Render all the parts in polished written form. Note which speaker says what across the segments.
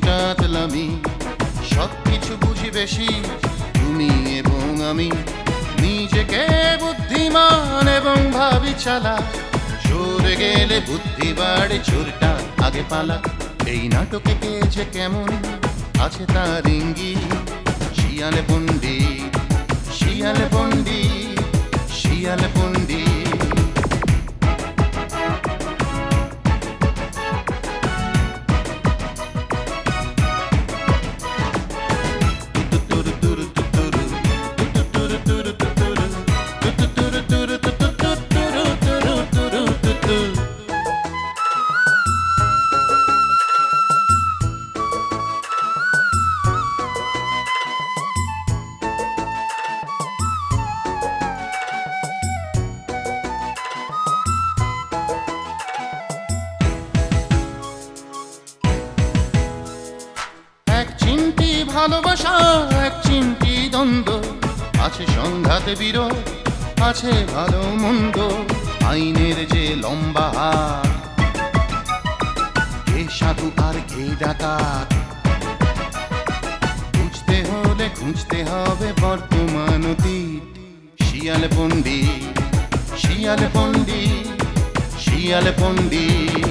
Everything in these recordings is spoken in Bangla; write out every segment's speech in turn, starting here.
Speaker 1: কাতলামি সবকিছু বুঝি বেশি তুমি এবং আমি নিজেকে বুদ্ধিমান এবং ভাবি চালা সরে গেলে বুদ্ধি বাড়ে চোরটা আগে পালা এই নাটকে কে যে কেমন আছে তার ইঙ্গিত শিয়ালে পণ্ডিত শিয়ালে পণ্ডিত শিয়ালে পণ্ডিত ভালোবাসা এক চিমটি দ্বন্দ্ব আছে সংঘাতে বিরোধ আছে ভালো মন্দ আইনের যে লম্বা হাত কে সাধু আর কে ডাকাত বুঝতে হলে খুঁজতে হবে বর্তমান অতীত শিয়ালে পণ্ডিত শিয়ালে পণ্ডিত শিয়ালে পণ্ডিত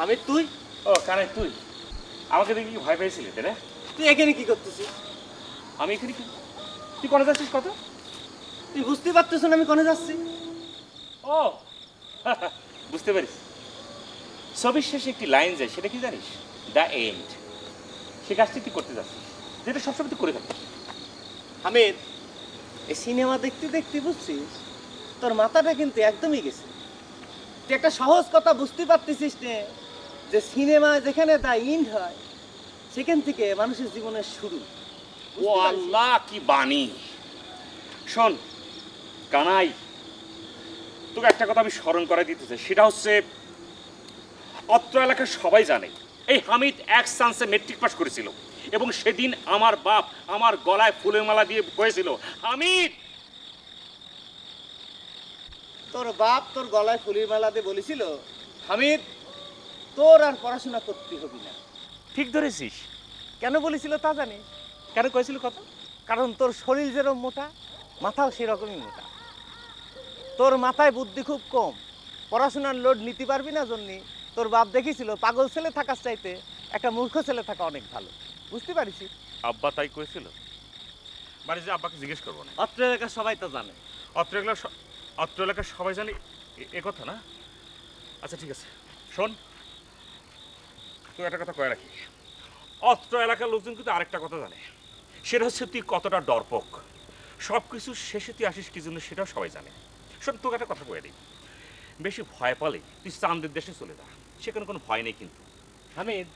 Speaker 2: আমি তুই
Speaker 3: ও কানে তুই আমাকে দেখি কি ভয় পেয়েছিলি তাই না?
Speaker 2: তুই এখানে কি করতেছিস?
Speaker 3: আমি এখানে কি তুই কোনে যাচ্ছিস কত?
Speaker 2: তুই বুঝতে পারতেছ না আমি কোনে যাচ্ছি?
Speaker 3: ও বুঝতে পারিস ছবির শেষে একটি লাইন যায় সেটা কি জানিস? The end. সে কাজটি তুই করতে যাচ্ছিস যেটা সবসময় তুই করে থাকিস।
Speaker 2: হামিদ এই সিনেমা দেখতে দেখতে বুঝছিস তোর মাথাটা কিন্তু একদমই গেছে। তুই একটা সহজ কথা বুঝতে পারতেছিস না যে সিনেমা যেখানে দ্য এন্ড হয় সেখান থেকে মানুষের জীবনের শুরু।
Speaker 3: ও আল্লাহ কি বাণী! শোন কানাই, তোকে একটা কথা আমি স্মরণ করে দিতে চাই, সেটা হচ্ছে অত্র এলাকার সবাই জানে এই হামিদ এক চান্সে মেট্রিক পাস করেছিল এবং সেদিন আমার বাপ আমার গলায় ফুলের মালা দিয়ে কয়েছিল, হামিদ।
Speaker 2: তোর বাপ তোর গলায় ফুলের মালা দিয়ে বলেছিল, হামিদ তোর আর পড়াশোনা করতে হবে না।
Speaker 3: ঠিক ধরেছিস।
Speaker 2: কেন বলেছিল তা জানিস?
Speaker 3: কেন কয়েছিল কথা?
Speaker 2: কারণ তোর শরীর যেরকম মোটা মাথাও সেরকমই মোটা। তোর মাথায় বুদ্ধি খুব কম, পড়াশোনার লোড নিতে পারবি না জন্যে তোর বাপ দেখেছিল পাগল ছেলে থাকার চাইতে একটা মূর্খ ছেলে থাকা অনেক ভালো। বুঝতে পারিস?
Speaker 3: আব্বা তাই করেছিল। বাড়ি যে আব্বাকে জিজ্ঞেস করবো না।
Speaker 2: অত্র এলাকার সবাই তো জানে।
Speaker 3: অত্র এলাকার সবাই জানে এ কথা না? আচ্ছা ঠিক আছে, শোন তুই একটা কথা কয়ে রাখি, অত্র এলাকার লোকজন কিন্তু আরেকটা কথা জানে, সেটা হচ্ছে তুই কতটা ডরপোক। সব কিছু শেষে তুই আসিস কি জন্য সেটাও সবাই জানে। শোন তোকে একটা কথা কয়ে দিই, বেশি ভয় পালে তুই চাঁদের দেশে চলে যা, সেখানে কোনো ভয় নেই। কিন্তু
Speaker 2: হামিদ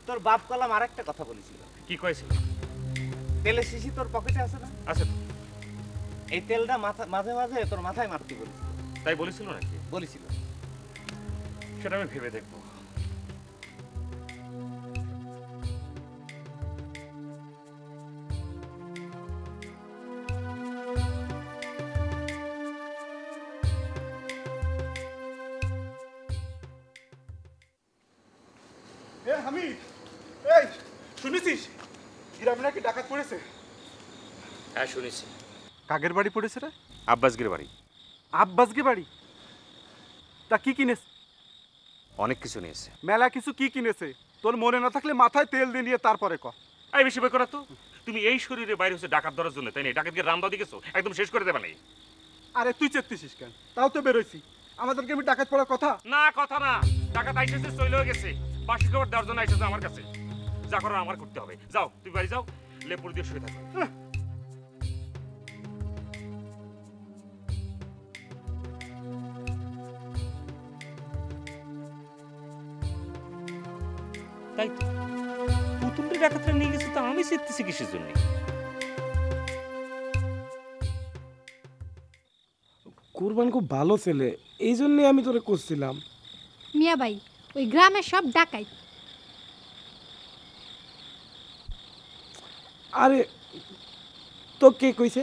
Speaker 2: তোর বাপ কলাম আর একটা কথা বলেছিল।
Speaker 3: কি কয়েছিল?
Speaker 2: তেলের শিশি তোর পকেটে আছে না?
Speaker 3: আচ্ছা,
Speaker 2: এই তেলটা মাঝে মাঝে তোর মাথায় মারতে বলেছিল।
Speaker 3: তাই বলেছিল নাকি?
Speaker 2: বলেছিল।
Speaker 3: সেটা আমি ভেবে দেখবো।
Speaker 4: হামিদ, এই শুনেছিস গ্রামে নাকি ডাকাত পড়েছে?
Speaker 3: হ্যাঁ শুনেছি।
Speaker 4: কাকের বাড়ি পড়েছে রে?
Speaker 3: আব্বাসগির বাড়ি।
Speaker 4: আব্বাসকে বাড়ি? তা কি কিনেছে?
Speaker 3: অনেক কিছু নিয়েছে।
Speaker 4: মেলা কিছু কি কিনেছে? তোর মনে না থাকলে মাথায় তেল দিয়ে নিয়ে তারপরে ক।
Speaker 3: এই বেশি বই করা তো। তুমি এই শরীরে বাইরে হচ্ছে ডাকাত ধরার জন্য, তাই না? ডাকাতকে রামদা দিকেছো, একদম শেষ করে দেবে নাই।
Speaker 4: আরে তুই চেত্তিছিস কেন? তাও তো বেরোইছি, আমাদেরকে আমি ডাকাত পড়ার কথা
Speaker 3: না। কথা না, ডাকাত আইসেছে, চলেও গেছে। বাসি খবর দেওয়ার জন্য আইসেছে আমার কাছে। যা করার আমার করতে হবে। যাও তুই বাড়ি যাও, লেপুর দিয়ে শুয়ে থাকো। তাই তো পুতুলটি ডাকাতরা নিয়ে গেছে, তো আমি চেতেছি কিসের জন্য?
Speaker 5: কুরবান খুব ভালো ছেলে, এই জন্যই আমি তোরে করছিলাম।
Speaker 6: মিয়া ভাই, ওই গ্রামের সব ডাকাই।
Speaker 5: আরে তো কে কইছে?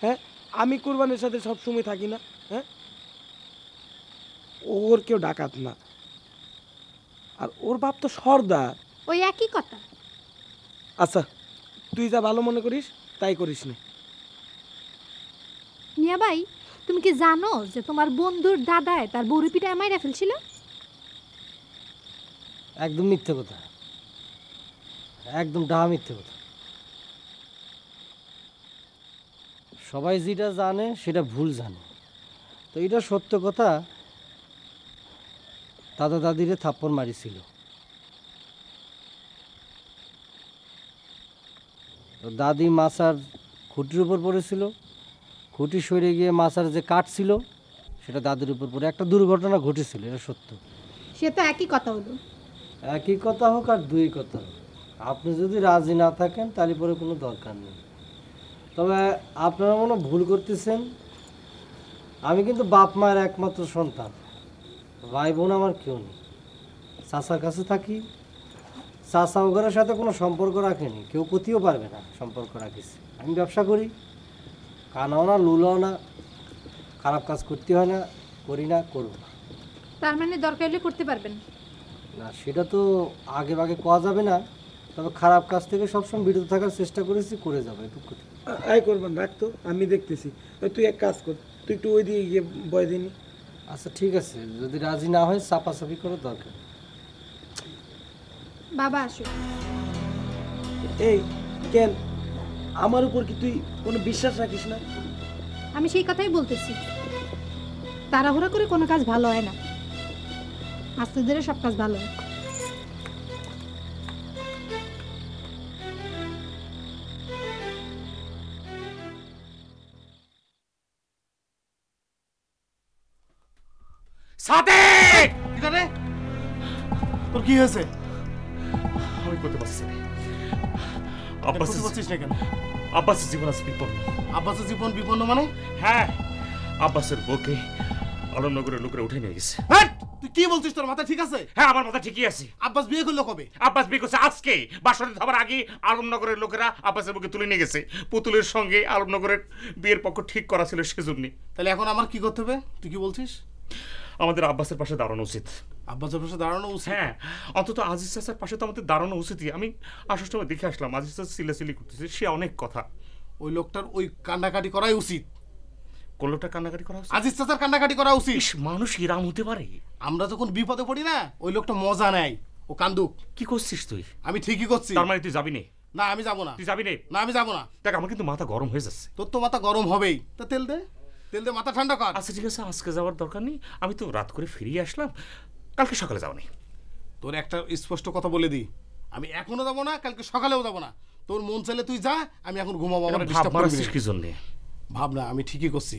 Speaker 5: হ্যাঁ, আমি কুরবানের সাথে সবসময় থাকি না? হ্যাঁ, ওর কেউ ডাকাত না, আর ওর বাপ তো সর্দার।
Speaker 6: ওই একই কথা।
Speaker 5: আচ্ছা, তুই যা ভালো মনে করিস তাই করিস না।
Speaker 6: মিয়া ভাই, তুমি কি জানো যে তোমার বন্ধুর দাদায় তার বউরি পিঠায় মাইরা ফেলছিল?
Speaker 7: একদম মিথ্যে কথা, একদম ডাহা মিথ্যে কথা। সবাই যেটা জানে সেটা ভুল জানে। তো এটা সত্য কথা, দাদা দাদিরে থাপ্পড় মারিছিল। তো দাদি মাছার খুঁটির উপর পড়েছিল, খুঁটি সরে গিয়ে মাছার যে কাঠ ছিল সেটা দাদির উপর পড়ে একটা দুর্ঘটনা ঘটেছিল, এটা সত্য।
Speaker 6: সে তো একই কথা হলো।
Speaker 7: একই কথা হোক আর দুই কথা হোক, আপনি যদি রাজি না থাকেন তাহলে পরে কোনো দরকার নেই। তবে আপনারা মনে ভুল করতেছেন, আমি কিন্তু বাপ মায়ের একমাত্র সন্তান, ভাই বোন আমার কেউ নেই। চাচার কাছে থাকি, চাচা ওগরের সাথে কোনো সম্পর্ক রাখেনি, কেউ ক্ষতিও পারবে না সম্পর্ক রাখিস। আমি ব্যবসা করি, কানাও না লুলাও না, খারাপ কাজ করতে হয় না, করি না, করব না।
Speaker 6: তার মানে দরকার হলে করতে পারবেন
Speaker 7: না, সেটা তো আগে আগে কোয়া যাবে না, তবে খারাপ কাজ থেকে সবসময় বিরত থাকার চেষ্টা করেছি, করে যাবে এটুকু।
Speaker 5: আয় করবান, রাখতো, আমি দেখতেছি। তুই এক কাজ কর, তুই একটু ওই দিকে গিয়ে বয় দিনি।
Speaker 7: আচ্ছা ঠিক আছে, যদি রাজি না হয় চাপাচাপি করার দরকার।
Speaker 6: বাবা আসো।
Speaker 5: এই কেন, আমার উপর কি তুই কোনো বিশ্বাস রাখিস না?
Speaker 6: আমি সেই কথাই বলতেছি, তাড়াহুড়া করে কোনো কাজ ভালো হয় না, আস্তে ধীরে সব কাজ ভালো হয়।
Speaker 3: সাদেক!
Speaker 2: কিরে তোর কি হয়েছে?
Speaker 3: আমি করতে পারছি না।
Speaker 2: বুঝতে পারছিস না কেন?
Speaker 3: আব্বাসের জীবন আছে বিপন্ন।
Speaker 2: আব্বাসের জীবন বিপন্ন মানে?
Speaker 3: হ্যাঁ, আব্বাসের বউকে আলমনগরের লোকেরা উঠে নিয়ে গেছে।
Speaker 2: হ্যাঁ, তুই কি বলছিস? তোর মাথা ঠিক আছে?
Speaker 3: হ্যাঁ, আমার মাথা ঠিকই আছে।
Speaker 2: আব্বাস বিয়ে করলো কবে?
Speaker 3: আব্বাস বিয়ে করছে আজকে, বাসরে হবার আগে আলমনগরের লোকেরা আব্বাসের বউকে তুলে নিয়ে গেছে। পুতুলের সঙ্গে আলমনগরের বিয়ের পক্ষ ঠিক করা ছিল সেজন্য।
Speaker 2: তাহলে এখন আমার কি করতে হবে? তুই কি বলছিস?
Speaker 3: আমাদের আব্বাসের পাশে দাঁড়ানো উচিত।
Speaker 2: আব্বাসের পাশে দাঁড়ানো উচিত?
Speaker 3: হ্যাঁ, অন্তত আজিজ চাচার পাশে তো আমাদের দাঁড়ানো উচিতই। আমি আসার সময় দেখে আসলাম আজিজ চাচা চিল্লাচিল্লি করতেছে, সে অনেক কথা।
Speaker 2: ওই লোকটার ওই কান্নাকাটি করাই উচিত।
Speaker 3: কোন লোকটা কান্নাকাটি করা উচিত?
Speaker 2: আজিজ চাচার কান্নাকাটি করা উচিত।
Speaker 3: মানুষ এরাম হতে পারে?
Speaker 2: আমরা যখন বিপদে পড়ি না, ওই লোকটা মজা নেয়, ও কান্দুক।
Speaker 3: কি করছিস তুই?
Speaker 2: আমি ঠিকই করছি।
Speaker 3: তার মানে তুই যাবি না?
Speaker 2: না, আমি যাবো না।
Speaker 3: তুই যাবি না?
Speaker 2: না, আমি যাবো না।
Speaker 3: দেখ, আমার কিন্তু মাথা গরম হয়ে যাচ্ছে।
Speaker 2: তোর তো মাথা গরম হবেই, তা তেল দে, তেল দে, মাথা ঠান্ডা কর।
Speaker 3: আচ্ছা ঠিক আছে, আজকে যাওয়ার দরকার নেই, আমি তো রাত করে ফিরিয়ে আসলাম, কালকে সকালে যাওনি।
Speaker 2: তোর একটা স্পষ্ট কথা বলে দিই, আমি এখনো যাবো না, কালকে সকালেও যাবো না। তোর মন চাইলে তুই যা, আমি এখন ঘুমাবো। আমার ডিস্টার্ব করবি না।
Speaker 3: কি জন্য?
Speaker 2: ভাব না, আমি ঠিকই করছি।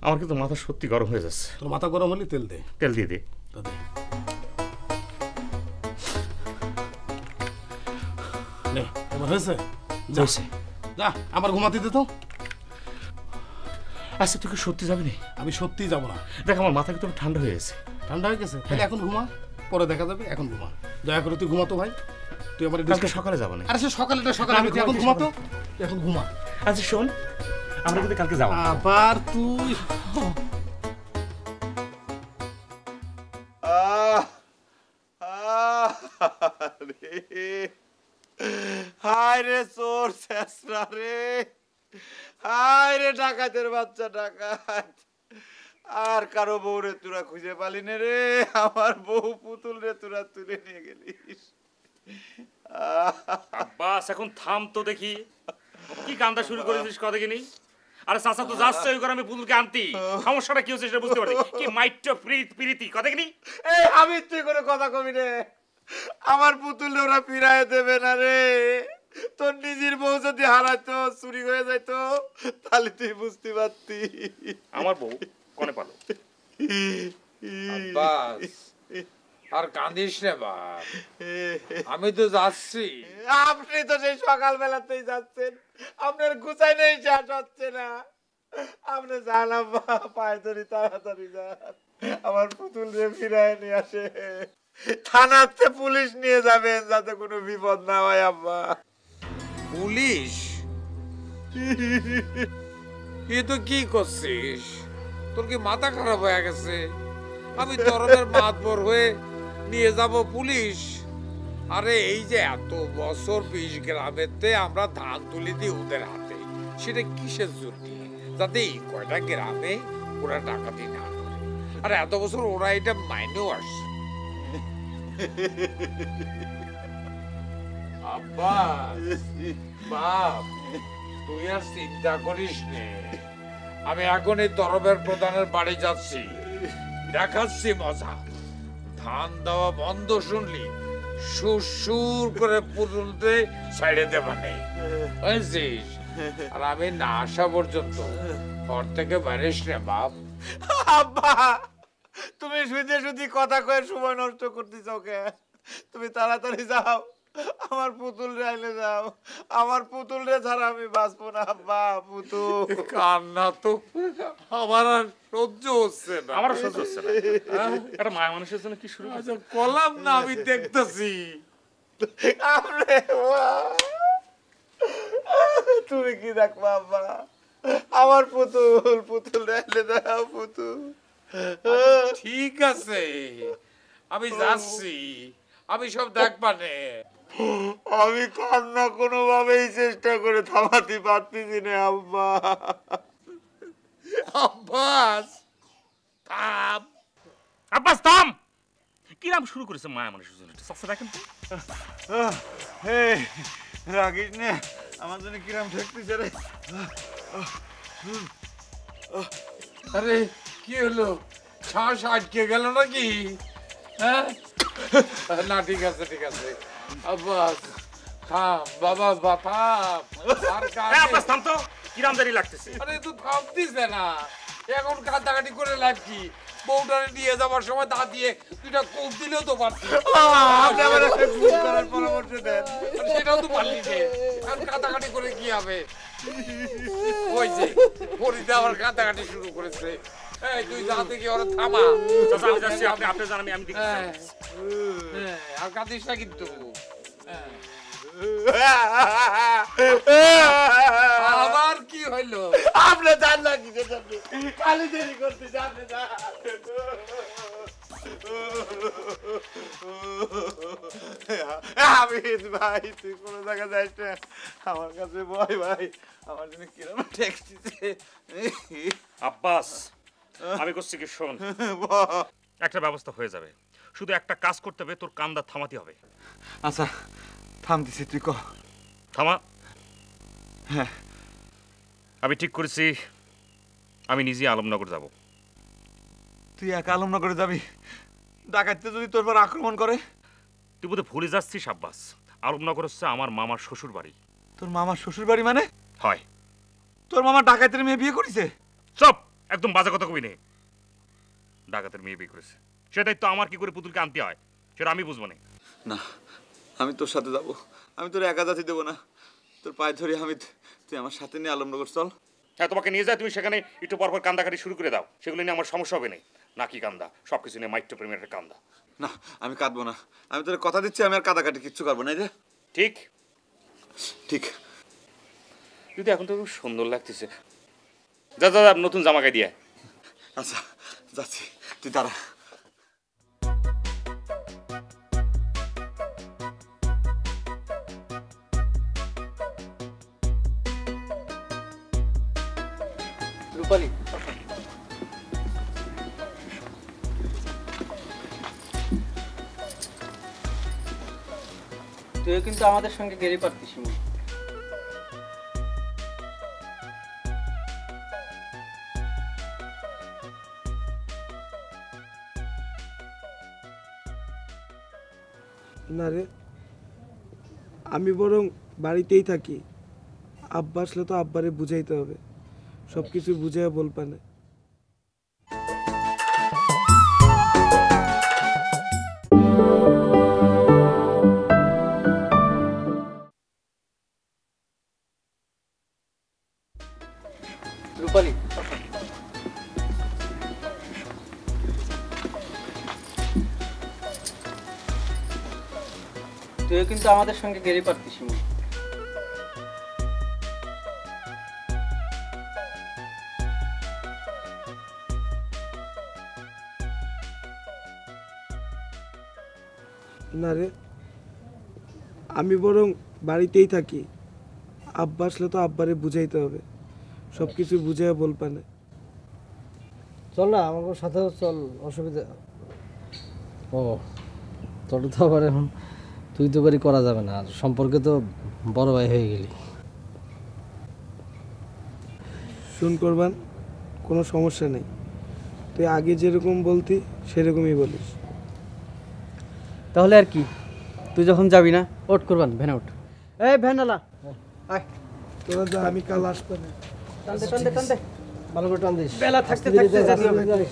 Speaker 3: আমার কিন্তু মাথা সত্যি গরম হয়ে যাচ্ছে।
Speaker 2: তোর মাথা গরম হলে তেল দে।
Speaker 3: তেল দিয়ে দে।
Speaker 2: তা দে। নে, এবার হয়েছে? যা, যা, আমার ঘুমাতে দে তো।
Speaker 3: আচ্ছা, তুই কি সত্যি যাবি না?
Speaker 2: আমি সত্যিই যাবো না।
Speaker 3: দেখ, আমার মাথা কিন্তু ঠান্ডা হয়ে গেছে।
Speaker 2: ঠান্ডা হয়ে গেছে? তাহলে এখন ঘুমা, পরে দেখা যাবে। এখন ঘুমা, দয়া করে তুই ঘুমাতো ভাই। তুই আমার
Speaker 3: কালকে সকালে যাবো না?
Speaker 2: আরে সে সকালেটা সকালে,
Speaker 3: আমি
Speaker 2: তুই এখন ঘুমাতো, তুই এখন ঘুমা।
Speaker 3: আচ্ছা শোন, আমরা কিন্তু কালকে যাবো।
Speaker 2: আবার তুই
Speaker 8: হায় রে চোর শেষরা রে, হায় রে ডাকাতের বাচ্চা ডাকাত। আর কারো বউ রে তোরা খুঁজে পালি নে রে, আমার বউ পুতুল রে তোরা তুলে নিয়ে গেলিস।
Speaker 3: আব্বাস, এখন থাম তো দেখি, কি কান্দা শুরু করেছিস কথা কিনি? আরে চাচা তো যাচ্ছে ওই করে, আমি পুতুলকে আনতি, সমস্যাটা কি হচ্ছে সেটা বুঝতে পারি। কি মাইট প্রীতি কথা কিনি?
Speaker 8: এই আমি তুই করে কথা কবি রে, আমার পুতুল ওরা ফিরায় দেবে না রে। তোর নিজের বউ যদি হারাইতো, চুরি হয়ে যাইতো, তাহলে তুই বুঝতে পারতি।
Speaker 3: আমার বউ কনে পালো?
Speaker 9: আব্বাস, আর কাঁদিস রে বাপ, আমি তো যাচ্ছি।
Speaker 8: আপনি তো সেই সকালবেলাতেই যাচ্ছেন, আপনার গুছাই নেই শেষ হচ্ছে না। আপনি যান আব্বা, পায়ে ধরি, তাড়াতাড়ি যান, আমার পুতুল রে ফিরায় নিয়ে আসে। থানাতে পুলিশ নিয়ে যাবেন যাতে কোনো বিপদ না হয় আব্বা।
Speaker 9: পুলিশ? এ তো কি করছিস? তোর কি মাথা খারাপ হয়ে গেছে? আমি তরফের মাতবর হয়ে নিয়ে যাব পুলিশ? আরে এই যে এত বছর 20 গ্রামেতে আমরা ধান তুলে দিই ওদের হাতে, সেটা কিসের জন্য? যাতে এই কয়টা গ্রামে ওরা ডাকাতি না করে। আর এত বছর ওরা এটা মাইনেও আসছে। আব্বা বাপ, তুই আর চিন্তা করিস নে, আমি এখন এই তরফের প্রধানের বাড়ি যাচ্ছি, দেখাচ্ছি মজা। ধান দেওয়া বন্ধ শুনলি সুর করে পুতুলতে ছেড়ে দেবানে, বুঝছিস? আর আমি না আসা পর্যন্ত ঘর থেকে বেরিস রে বাপ।
Speaker 8: আব্বা, তুমি শুধু শুধু কথা কয়ে সময় নষ্ট করতেছ ওকে। তুমি তাড়াতাড়ি যাও, আমার পুতুল রে আইলে যাও। আমার পুতুল রে ছাড়া আমি বাঁচবো না আব্বা। পুতুল
Speaker 9: কান্না তো আমার আর সহ্য হচ্ছে না।
Speaker 3: আমারও সহ্য হচ্ছে না। একটা মায়া মানুষের জন্য কি শুরু?
Speaker 9: আচ্ছা কলাম না, আমি দেখতেছি।
Speaker 8: তুমি কি দেখবো আব্বা? আমার পুতুল, পুতুল রে আইলে যাও পুতুল।
Speaker 9: ঠিক আছে, আমি যাচ্ছি, আমি সব দেখবানে।
Speaker 8: আমি কান্না কোনোভাবেই চেষ্টা করে থামাতে পারতেছি না আব্বা।
Speaker 9: আব্বাস থাম,
Speaker 3: আব্বাস থাম! কি নাম শুরু করেছে মায়া মানুষের জন্য? সবসময় দেখেন তো।
Speaker 8: রাগিস নে, আমার জন্য কিরাম ঠেকতেছে রে।
Speaker 9: আরে কি হলো? শ্বাস আটকে গেল নাকি? হ্যাঁ না, ঠিক আছে ঠিক আছে। আব্বাস থাম বাবা, থাম। আর
Speaker 3: আব্বাস থাম তো, কিরাম দেরি লাগতেছে।
Speaker 9: আরে তুই থামতিছে না, এখন কাটাকাটি করে লাভ কি? বউটারে নিয়ে যাবার সময় দা দিয়ে দুইটা কোপ দিলেও তো পারতি।
Speaker 8: আপনি আমার একটা খুন করার পরামর্শ দেন।
Speaker 9: সেটাও তো পারলি যে, এখন কাটাকাটি করে কি হবে? ওই যে ফরিদা আবার কাটাকাটি শুরু করেছে। এই তুই যা থেকে ওরা থামা।
Speaker 3: চাচা আমি যাচ্ছি, আপনি জান, আমি দেখি।
Speaker 9: আর কাঁদিস না কিন্তু। আবার কি হইলো?
Speaker 8: আপনি জান না কি খালি দেরি করতে জানে না। আমি ভাই, তুই কোনো জায়গায় যাইস না, আমার কাছে বয় ভাই, আমার জন্য কিরম ঠেকছে।
Speaker 3: আব্বাস আমি করছি কি, শোন, একটা ব্যবস্থা হয়ে যাবে। শুধু একটা কাজ করতে হবে, তোর কান্দা থামাতে হবে।
Speaker 8: আচ্ছা থামতেছি, তুই কহ।
Speaker 3: থামা।
Speaker 8: হ্যাঁ
Speaker 3: আমি ঠিক করেছি, আমি নিজে আলমনগর যাব।
Speaker 8: তুই একা আলমনগরে যাবি? ডাকাততে যদি তোর পর আক্রমণ করে?
Speaker 3: তুই বোধহয় ভুলে যাচ্ছিস আব্বাস, আলমনগর হচ্ছে আমার মামার শ্বশুর বাড়ি।
Speaker 8: তোর মামার শ্বশুর বাড়ি মানে?
Speaker 3: হয়।
Speaker 8: তোর মামা ডাকাতের মেয়ে বিয়ে করেছে?
Speaker 3: চুপ, একদম বাজে কথা কবি নে। ডাকাতের মেয়ে বিয়ে করেছে, সেটাই তো আমার কি করে পুতুলকে আনতে হয় সেটা আমি বুঝবো না।
Speaker 8: না, আমি তোর সাথে যাব, আমি তোর একা যাতে দেবো না। তোর পায়ে ধরি আমি, তুই আমার সাথে নিয়ে আলমনগর চল।
Speaker 3: হ্যাঁ তোমাকে নিয়ে যায়, তুমি সেখানে একটু পরপর কান্দাকাটি শুরু করে দাও, সেগুলো নিয়ে আমার সমস্যা হবে না। নাকি কান্দা, সব কিছু নিয়ে মাইট্য প্রেমের একটা কান্দা।
Speaker 8: না আমি কাঁদবো না, আমি তোর কথা দিচ্ছি, আমি আর কাঁদাকাটি কিচ্ছু করবো না। রে
Speaker 3: ঠিক
Speaker 8: ঠিক।
Speaker 3: যদি এখন তো খুব সুন্দর লাগতেছে, যা যা যা, নতুন জামা গায়ে দিয়ে।
Speaker 8: আচ্ছা যাচ্ছি, তুই দাঁড়া।
Speaker 2: রূপালী, তুইও কিন্তু আমাদের সঙ্গে গেলে পারতিস না।
Speaker 5: না রে, আমি বরং বাড়িতেই থাকি। আব্বা আসলে তো আব্বারে বুঝাইতে হবে, সব কিছু বুঝাইয়া বলপানে।
Speaker 10: তুইও কিন্তু আমাদের সঙ্গে গেলে পারতিস না।
Speaker 5: না রে, আমি বরং বাড়িতেই থাকি। আব্বা আসলে তো আব্বারে বুঝাইতে হবে, সব কিছু বুঝাইয়া বলবা না।
Speaker 7: চল না আমার সাথেও চল, অসুবিধা। ও তোর তো আবার এখন তুই তো বাড়ি করা যাবে না, আর সম্পর্কে তো বড় ভাই হয়ে গেলি।
Speaker 5: শুন কোরবান, কোনো সমস্যা নেই, তুই আগে যেরকম বলতি সেরকমই বলিস।
Speaker 10: তাহলে আর কি, তুই যখন যাবি না, ওঠ করবান, ভ্যানে ওঠ। এই ভ্যানালা আয়,
Speaker 5: তোরা যা, আমি কাল আসবো না।
Speaker 10: টানতে টানতে টানতে
Speaker 7: ভালো করে টান দিস,
Speaker 10: বেলা থাকতে থাকতে যেতে হবে।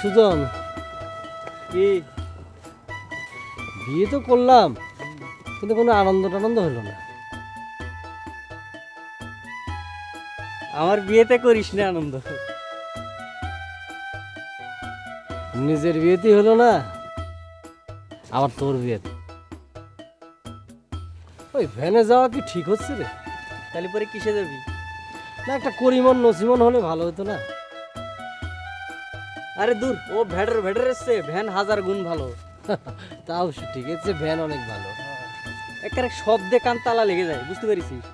Speaker 7: সুজন,
Speaker 10: কি
Speaker 7: বিয়ে তো করলাম কিন্তু কোনো আনন্দ টানন্দ হলো না।
Speaker 10: আমার বিয়েতে করিস না আনন্দ?
Speaker 7: নিজের বিয়েতেই হলো না, আবার তোর বিয়েতে। ওই ভ্যানে যাওয়া কি ঠিক হচ্ছে রে?
Speaker 10: তাহলে পরে কিসে যাবি?
Speaker 7: না একটা করিমন নসিমন হলে ভালো হতো না?
Speaker 10: আরে দূর, ও ভ্যাডার ভ্যাডার এসছে, ভ্যান 1000 গুণ ভালো।
Speaker 7: তা অবশ্য ঠিক আছে, ভ্যান অনেক ভালো।
Speaker 10: একেবারে শব্দে কান তালা লেগে যায়, বুঝতে পেরেছিস?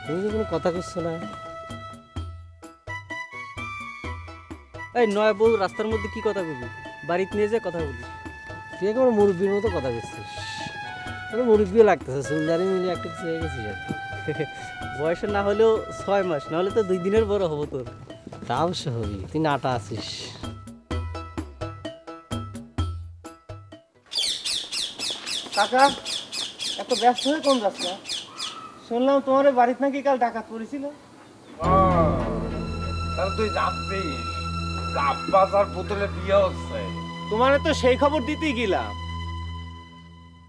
Speaker 7: তুমি তো কোনো কথা করছো না।
Speaker 10: এই নয় বউ রাস্তার মধ্যে কি কথা বলবি? বাড়িতে নিয়ে যায় কথা বলিস।
Speaker 7: তুই একেবারে মুরব্বীর মতো কথা করছিস। তোর মুরব্বীও লাগতেছে, সুন্দরী মিলে একটা কিছু হয়ে গেছিস আর কি।
Speaker 10: বয়সে না হলেও 6 মাস, না হলে তো 2 দিনের বড় হবো তোর।
Speaker 7: তা অবশ্য হবি, তুই নাটা আছিস।
Speaker 2: কাকা, এত ব্যস্ত হয়ে কোন যাচ্ছে? শুনলাম তোমার বাড়িতে নাকি কাল ডাকাত পড়েছিল।
Speaker 9: তাহলে তুই জানতিস আব্বাস আর পুতুলের বিয়ে হচ্ছে?
Speaker 2: তোমারে তো সেই খবর দিতেই গেলাম,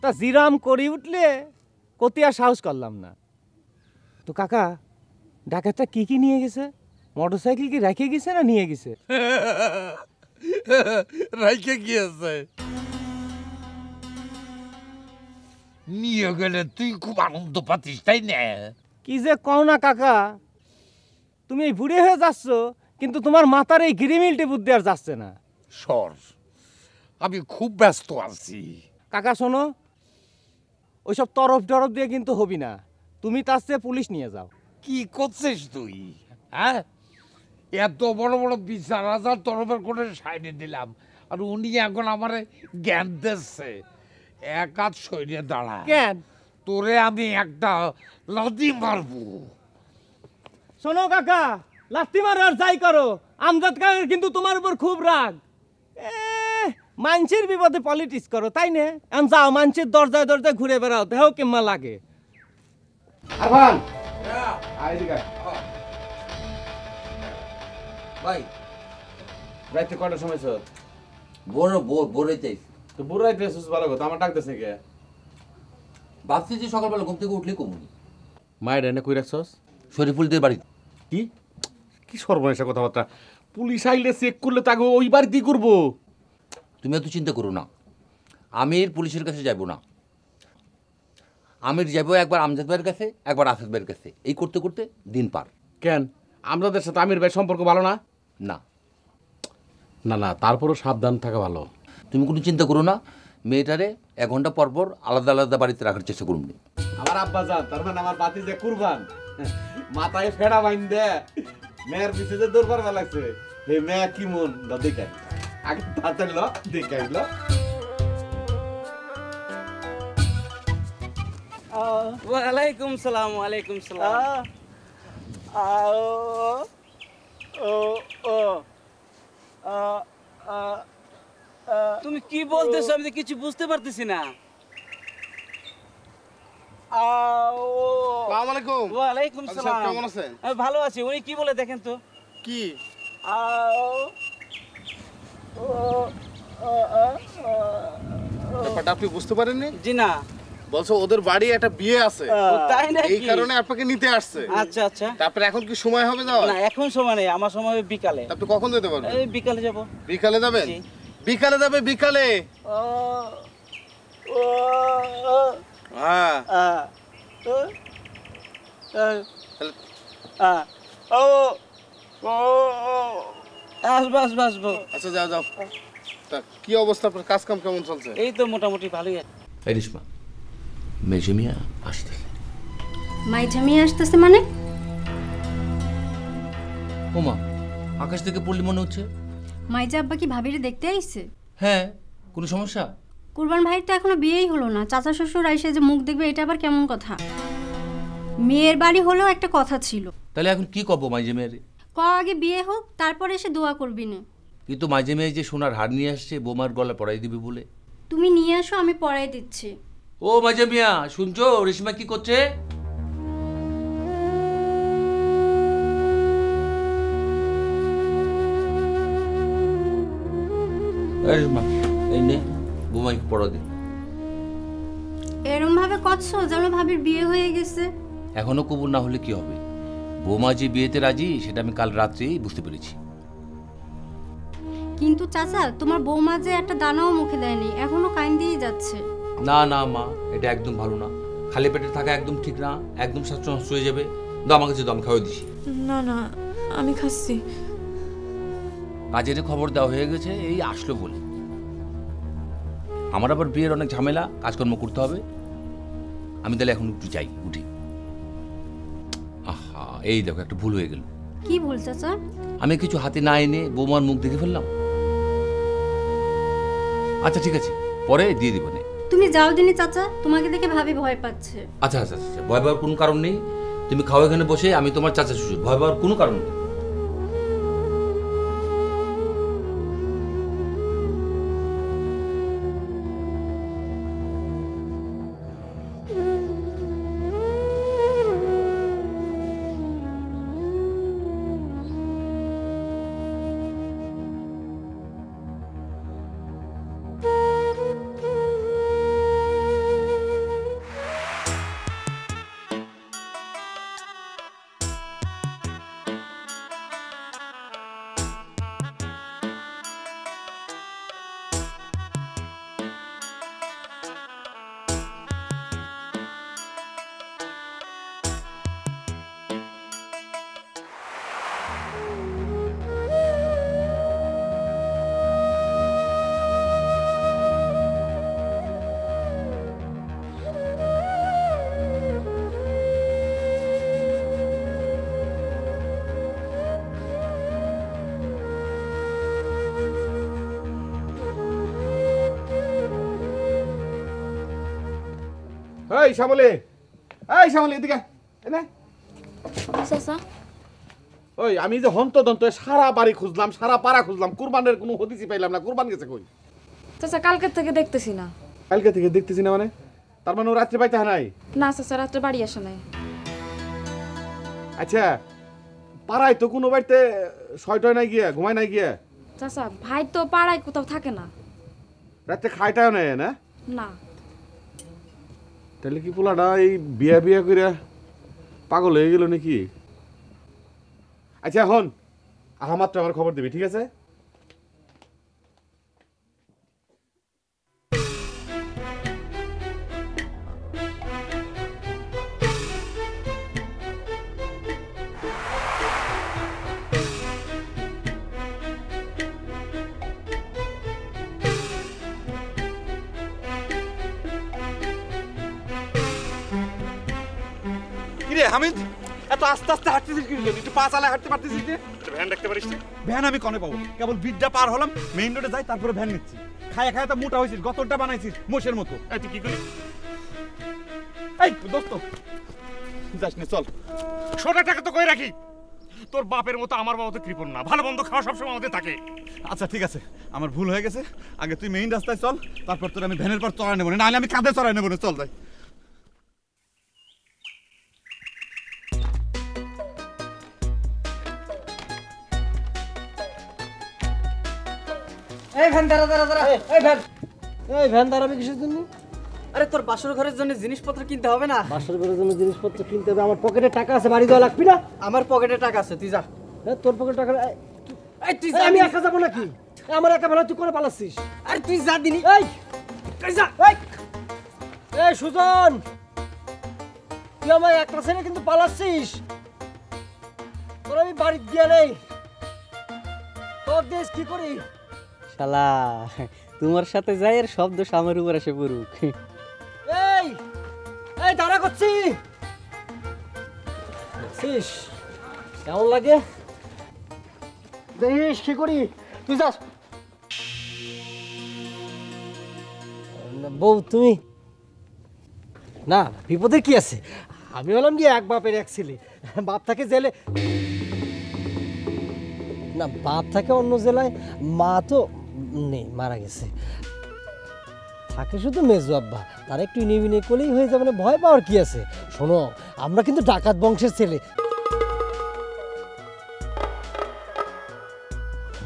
Speaker 2: তা জিরাম করি উঠলে কতি আর সাহস করলাম না। তো কাকা, ডাকাতটা কি কি নিয়ে গেছে? মোটরসাইকেল কি রেখে গেছে না নিয়ে গেছে?
Speaker 9: রাইকে গিয়েছে। নিয়ে গেলে তুই খুব আনন্দ পাতিস, তাই না?
Speaker 2: কি যে কও না কাকা, তুমি এই বুড়ে হয়ে যাচ্ছ, কিন্তু তোমার মাথার এই গিরিমিলটি বুদ্ধি আর যাচ্ছে না।
Speaker 9: সর, আমি খুব ব্যস্ত আছি।
Speaker 2: কাকা শোনো, ওইসব তরফ টরফ দিয়ে কিন্তু হবি না, তুমি তার চেয়ে পুলিশ নিয়ে যাও।
Speaker 9: কি করছিস তুই? হ্যাঁ, এত বড় বড় বিচার আচার তরফের করে সাইডে দিলাম, আর উনি এখন আমারে জ্ঞান দিচ্ছে। এক হাত সইরে দাঁড়া।
Speaker 2: কেন?
Speaker 9: তোরে আমি একটা লাথি মারবো।
Speaker 2: শোনো কাকা, লাথি মারো আর যাই করো, আমজাদ কাকার কিন্তু তোমার উপর খুব রাগ। মানসির বিপদে পলিটিক্স করো, তাই না? এখন যাও, মানসির দরজায় দরজায় ঘুরে বেড়াও, দেহ কেমন লাগে।
Speaker 4: আরমান আইদিকে ভাই, রাতে কয়টার সময় স্যার?
Speaker 11: বোরে চাই
Speaker 4: তো বুড়ো রাইতে এসেছিস, ভালো কথা। আমার ডাকতেছে কে?
Speaker 11: ভাবছি যে সকালবেলা ঘুম থেকে উঠলে কমুনি।
Speaker 4: মায়ের এনে কই রাখছস?
Speaker 11: শরীফুলদের বাড়ি।
Speaker 4: কি কি সর্বনেশা কথাবার্তা! পুলিশ আইলে চেক করলে তাকে ওই বাড়িতেই করবো।
Speaker 11: তুমি এত চিন্তা করো না, আমির পুলিশের কাছে যাব না। আমির যাব একবার আমজাদ ভাইয়ের কাছে, একবার আসাদ ভাইয়ের কাছে, এই করতে করতে দিন পার।
Speaker 4: কেন, আমাদের সাথে আমির ভাই সম্পর্ক ভালো না?
Speaker 11: না
Speaker 4: না না, তারপরও সাবধান থাকা ভালো।
Speaker 11: তুমি কোনো চিন্তা করো না, মেয়েটারে 1 ঘন্টা পর পর আলাদা আলাদা বাড়িতে রাখার চেষ্টা করুন।
Speaker 4: আমার আব্বা যান, তার মানে আমার বাতি যে কুরবান, মাথায় ফেড়া বাইন দে মেয়ের পিছে যে দৌড় পারবা লাগছে। হে মেয়ে কি মন দেখাই, আগে তাতে ল দেখাইল।
Speaker 10: ওয়ালাইকুম সালাম। ওয়ালাইকুম সালাম।
Speaker 2: ও ও
Speaker 10: তুমি কি বলতেছো আমি তো কিছু বুঝতে পারতেছি না।
Speaker 5: আসসালামু আলাইকুম।
Speaker 10: ওয়ালাইকুম সালাম।
Speaker 5: কেমন আছেন?
Speaker 10: আমি ভালো আছি। উনি কি বলে দেখেন তো।
Speaker 5: কি ব্যাপারটা আপনি বুঝতে পারেননি?
Speaker 10: জি না।
Speaker 5: বলছো ওদের বাড়ি একটা বিয়ে আছে,
Speaker 10: তাই নাকি?
Speaker 5: এই কারণে আপনাকে নিতে আসছে।
Speaker 10: আচ্ছা আচ্ছা।
Speaker 5: তারপরে এখন কি সময় হবে যাওয়ার?
Speaker 10: না এখন সময় নেই, আমার সময় হবে বিকালে।
Speaker 5: আপনি কখন যেতে পারবেন?
Speaker 10: এই বিকালে যাব।
Speaker 5: বিকালে যাবেন? বিকালে যাবে বিকালে। হ্যাঁ আচ্ছা যাও যাও। তা কি অবস্থা, আপনার কাজ কাম কেমন চলছে?
Speaker 10: এই তো মোটামুটি ভালোই আছে।
Speaker 11: এই রেশমা, মেজমিয়া আসতেছে।
Speaker 12: মাইঝামিয়া আসতেছে মানে?
Speaker 11: ওমা, আকাশ থেকে পড়লি মনে হচ্ছে।
Speaker 12: মাইজা আব্বা কি ভাবিরে দেখতে আইছে?
Speaker 11: হ্যাঁ, কোনো সমস্যা?
Speaker 12: কুরবান ভাইয়ের তো এখনো বিয়েই হলো না, চাচা শ্বশুর আইসে যে মুখ দেখবে এটা আবার কেমন কথা? মেয়ের বাড়ি হলেও একটা কথা ছিল।
Speaker 11: তাহলে এখন কি কব মাইজে মেয়ের?
Speaker 12: আগে বিয়ে হোক, তারপরে এসে দোয়া করবি না।
Speaker 11: কিন্তু মাঝে মেয়ে যে সোনার হার নিয়ে আসছে বোমার গলা পড়াই দিবি বলে।
Speaker 12: তুমি নিয়ে আসো, আমি পড়াই দিচ্ছি।
Speaker 11: ও মাঝে মিয়া, শুনছো রেশমা কি করছে? রেশমা, এই নে বোমাইকে পড়া দে।
Speaker 12: এরম ভাবে করছো যেন ভাবির বিয়ে হয়ে গেছে।
Speaker 11: এখনো কবুল না হলে কি হবে? বৌমা যে বিয়েতে রাজি সেটা আমি কাল রাত্রেই বুঝতে পেরেছি।
Speaker 12: কিন্তু চাচা, তোমার বৌমা যে একটা দানাও মুখে দেয়নি, এখনো কাইন দিয়ে যাচ্ছে।
Speaker 11: না না মা, এটা একদম ভালো না। খালি পেটে থাকা একদম ঠিক না, একদম স্বাস্থ্য নষ্ট হয়ে যাবে। দাও আমার কাছে, দাম খাওয়াই দিছি।
Speaker 13: না না, আমি খাচ্ছি।
Speaker 11: কাজের খবর দেওয়া হয়ে গেছে, এই আসলো বলে। আমার আবার বিয়ের অনেক ঝামেলা, কাজকর্ম করতে হবে। আমি তাহলে এখন একটু যাই, উঠি। আহা, এই দেখো একটা ভুল হয়ে গেল।
Speaker 12: কি ভুল চাচা?
Speaker 11: আমি কিছু হাতে না এনে বৌমার মুখ দেখে ফেললাম। আচ্ছা ঠিক আছে, পরে দিয়ে দিব।
Speaker 12: তুমি যাও দিনি চাচা, তোমাকে দেখে ভাবি ভয় পাচ্ছে।
Speaker 11: আচ্ছা আচ্ছা আচ্ছা, ভয় পাওয়ার কোনো কারণ নেই। তুমি খাও এখানে বসে, আমি তোমার চাচা শ্বশুর, ভয় পাওয়ার কোনো কারণ নেই।
Speaker 4: এই শ্যামলী, এই শ্যামলী এদিকে এনে।
Speaker 13: চাচা,
Speaker 4: ওই আমি যে হন্তদন্ত সারা বাড়ি খুঁজলাম, সারা পাড়া খুঁজলাম, কুরবানের কোনো হদিসই পাইলাম না। কুরবান গেছে কই?
Speaker 13: চাচা কালকে থেকে দেখতেছি না।
Speaker 4: কালকে থেকে দেখতেছি না মানে? তার মানে ও রাত্রে পাইতে নাই?
Speaker 13: না চাচা, রাত্রে বাড়ি আসে নাই।
Speaker 4: আচ্ছা, পাড়ায় তো কোনো বাড়িতে ছয়টায় নাই গিয়া, ঘুমায় নাই গিয়া?
Speaker 13: চাচা ভাই তো পাড়ায় কোথাও থাকে না।
Speaker 4: রাত্রে খাইটাও নেই না?
Speaker 13: না।
Speaker 4: তাহলে কি পোলাটা এই বিয়া বিয়া করে পাগল হয়ে গেল নাকি? আচ্ছা এখন আহামাত্র আমার খবর দিবি, ঠিক আছে?
Speaker 8: কিরে হামিদ, এত আস্তে আস্তে হাঁটতেছিস কি? একটু পা চালায় হাঁটতে পারতেছিস না?
Speaker 3: ভ্যান দেখতে পারিস না?
Speaker 8: ভ্যান আমি কনে পাবো? কেবল বিডটা পার হলাম, মেইন রোডে যাই, তারপরে ভ্যান নিচ্ছি। খায়া খায়া তো মোটা হয়েছিস, গতরটা বানাইছিস মোষের মতো।
Speaker 3: তুই কি করি?
Speaker 8: এই দোস্ত যাস না, চল।
Speaker 3: সোনা টাকা তো কই রাখি, তোর বাপের মতো আমার বাবা তো কৃপণ না, ভালো মন্দ খাওয়া সবসময় আমাদের থাকে।
Speaker 8: আচ্ছা ঠিক আছে, আমার ভুল হয়ে গেছে। আগে তুই মেইন রাস্তায় চল, তারপর তোর আমি ভ্যানের পর চড়াই নেবো, নাহলে আমি কাঁধে চড়াই নেবো না। চল যাই।
Speaker 7: এই ভ্যান দাঁড়া দাঁড়া দাঁড়া, এই ভ্যান দাঁড়াবে কিসের জন্য?
Speaker 10: আরে তোর বাসর ঘরের জন্য জিনিসপত্র কিনতে হবে না?
Speaker 7: বাসর ঘরের জন্য জিনিসপত্র কিনতে হবে, আমার পকেটে টাকা আছে, বাড়ি দেওয়া লাগবে না?
Speaker 10: আমার পকেটে টাকা আছে, তুই যা।
Speaker 7: তোর পকেটে টাকা?
Speaker 10: এই তুই
Speaker 7: আমি একা যাবো নাকি? আমার একা ভালো, তুই করে পালাচ্ছিস?
Speaker 10: আরে তুই যা দিনি।
Speaker 7: এই যা। এই সুজন, তুই আমার একটা ছেলে কিন্তু পালাচ্ছিস। তোর আমি বাড়ি দিয়ে নেই, তোর দেশ কি করি?
Speaker 10: শালা তোমার সাথে যাই আর সব দোষ আমার উপর এসে পড়ুক।
Speaker 7: এই এই দাঁড়া করছি, কেমন লাগে দেখিস কি করি? তুই যাস। বউ তুমি না, বিপদে কি আছে? আমি হলাম কি এক বাপের এক ছেলে, বাপ থাকে জেলে না, বাপ থাকে অন্য জেলায়, মা তো নেই, মারা গেছে। থাকে শুধু মেজো আব্বা, তার একটু ইনিবিনে করলেই হয়ে যাবে, মানে ভয় পাওয়ার কি আছে? শোনো, আমরা কিন্তু ডাকাত বংশের ছেলে,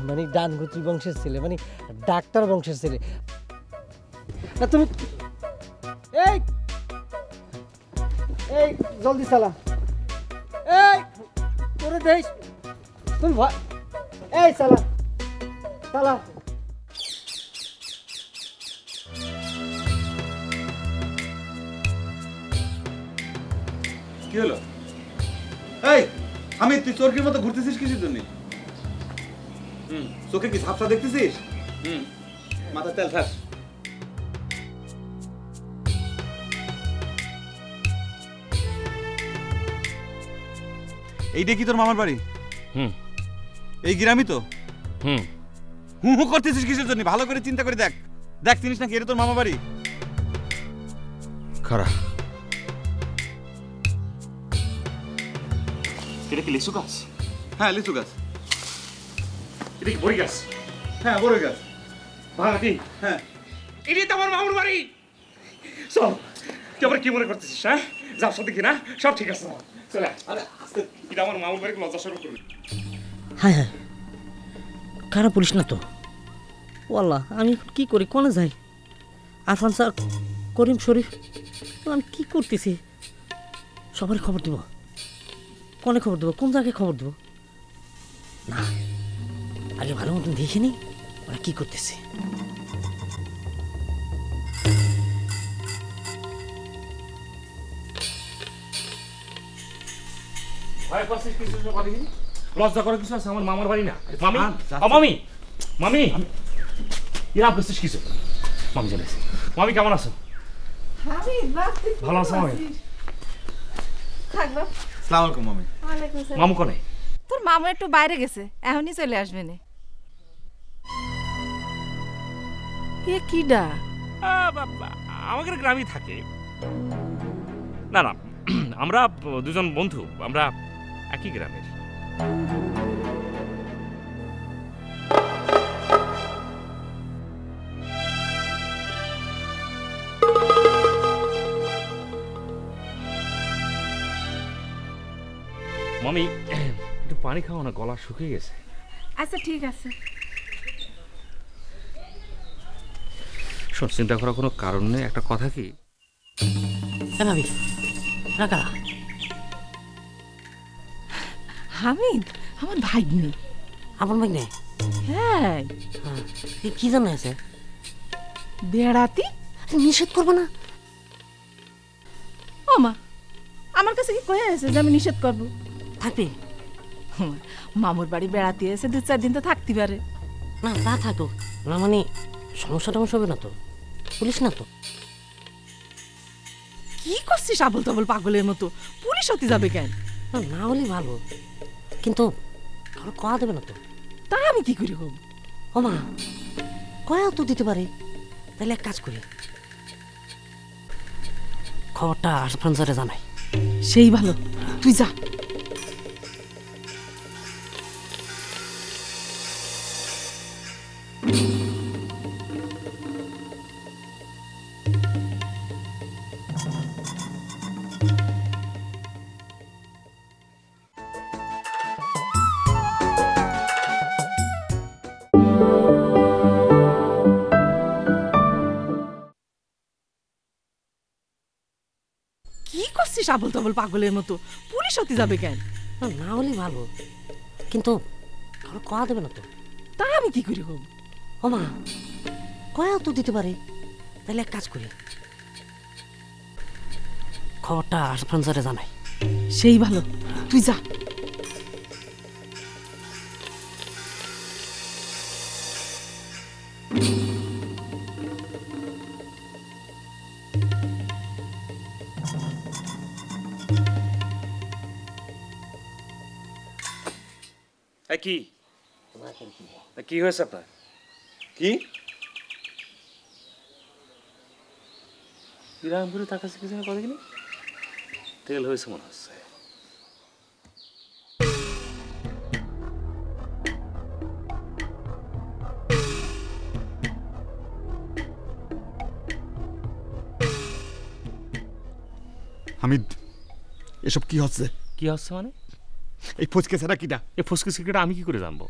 Speaker 7: মানে ডানগুত্রী বংশের ছেলে, মানে ডাক্তার বংশের ছেলে। না তুমি এই এই জলদি চালা, এই তোরে দেখ তুমি ভয়, এই চালা চালা।
Speaker 8: কি হলো? এই আমি, তুই চোরকির মতো ঘুরতেছিস কিসের জন্য? চোখে কি ঝাপসা দেখতেছিস? মাথা তেল খাস। এইটা কি তোর মামার বাড়ি? এই গ্রামই তো। হু হু করতেছিস কিসের জন্য? ভালো করে চিন্তা করে দেখ, দেখ চিনিস নাকি এটা তোর মামা বাড়ি?
Speaker 3: খারাপ। এটা কি লিচু গাছ?
Speaker 8: হ্যাঁ লিচু গাছ।
Speaker 3: এটা কি বড়ি গাছ?
Speaker 8: হ্যাঁ বড়ই গাছ।
Speaker 3: ভাড়াটি?
Speaker 8: হ্যাঁ।
Speaker 3: এটাই তো আমার মামুর বাড়ি। চল, তুই আবার কি মনে করতেছিস? হ্যাঁ যার সাথে কিনা সব ঠিক আছে, চলে। আরে এটা আমার মামুর বাড়ি, লজ্জা সরম করবি।
Speaker 10: হ্যাঁ হ্যাঁ, খারাপ বলিস না তো। ওয়াল্লাহ আমি কি করি, কোনে যাই? আরফান স্যার, করিম শরীফ, আমি কি করতেছি? সবারই খবর দেব? কোনে খবর দেবো? কোন জায়গায় খবর দেবো? না, আগে ভালো মতন দেখে নি ওরা কি করতেছে।
Speaker 3: লজ্জা করার কিছু আছে? আমার মামার বাড়ি না। মামি, মামি, মামি, এরা করছিস কিছু? মামি চলে এসে। মামি কেমন আছো? ভালো আছো মামি?
Speaker 8: আসসালামু আলাইকুম মামি।
Speaker 3: মামু কোনে?
Speaker 14: তোর মামু একটু বাইরে গেছে, এখনই চলে আসবে না। এ কিডা?
Speaker 3: আমাদের গ্রামই থাকে। না না, আমরা দুজন বন্ধু, আমরা একই গ্রামের। মামি একটু পানি খাও না, গলা শুকিয়ে গেছে।
Speaker 14: আচ্ছা ঠিক আছে।
Speaker 3: শোন, চিন্তা করার কোনো কারণ নেই। একটা কথা কি,
Speaker 10: ভাবি রাখা
Speaker 14: হামিদ আমার ভাগ্নে।
Speaker 10: আপন ভাগ্নে?
Speaker 14: হ্যাঁ।
Speaker 10: কি জানা আছে?
Speaker 14: বেড়াতি
Speaker 10: নিষেধ করবো না?
Speaker 14: ও মা, আমার কাছে কি কয়ে আছে যে আমি নিষেধ করবো?
Speaker 10: থাকবি?
Speaker 14: মামুর বাড়ি বেড়াতে এসে 2-4 দিন তো থাকতে পারে।
Speaker 10: না তা থাকুক না, মানে সমস্যা টমস্যা হবে না তো? পুলিশ না তো?
Speaker 14: কি করছিস আবল তাবল পাগলের মতো? পুলিশ হতে যাবে কেন?
Speaker 10: না হলেই ভালো, কিন্তু কারো কয়া দেবে না তো?
Speaker 14: তাই আমি কি করি হব?
Speaker 10: ও মা, কয়া তো দিতে পারে। তাহলে এক কাজ করি, খবরটা আশরাফ স্যারে জানাই।
Speaker 14: সেই ভালো, তুই যা। কি করছিস আবল তাবল পাগলের মতো? পুলিশ হতে যাবে কেন?
Speaker 10: না হলে ভালো, কিন্তু আমার কয়া দেবে না তো।
Speaker 14: তা আমি কি করি হব?
Speaker 10: ও মা, কয়া তো দিতে পারে। তাহলে এক কাজ করি, খবরটা আশরাফ স্যারে জানাই।
Speaker 14: সেই ভালো, তুই যা।
Speaker 3: কি কি হয়েছে আপনার?
Speaker 4: কি
Speaker 3: বিরামপুরে তার কাছে কিছু কথা কিনি তেল হয়েছে মনে হচ্ছে।
Speaker 15: হামিদ, এসব কি হচ্ছে?
Speaker 3: কি হচ্ছে মানে?
Speaker 15: এই ফসকে ছাড়া কিটা?
Speaker 3: এই ফসকে সিগারেট আমি কি করে জানবো?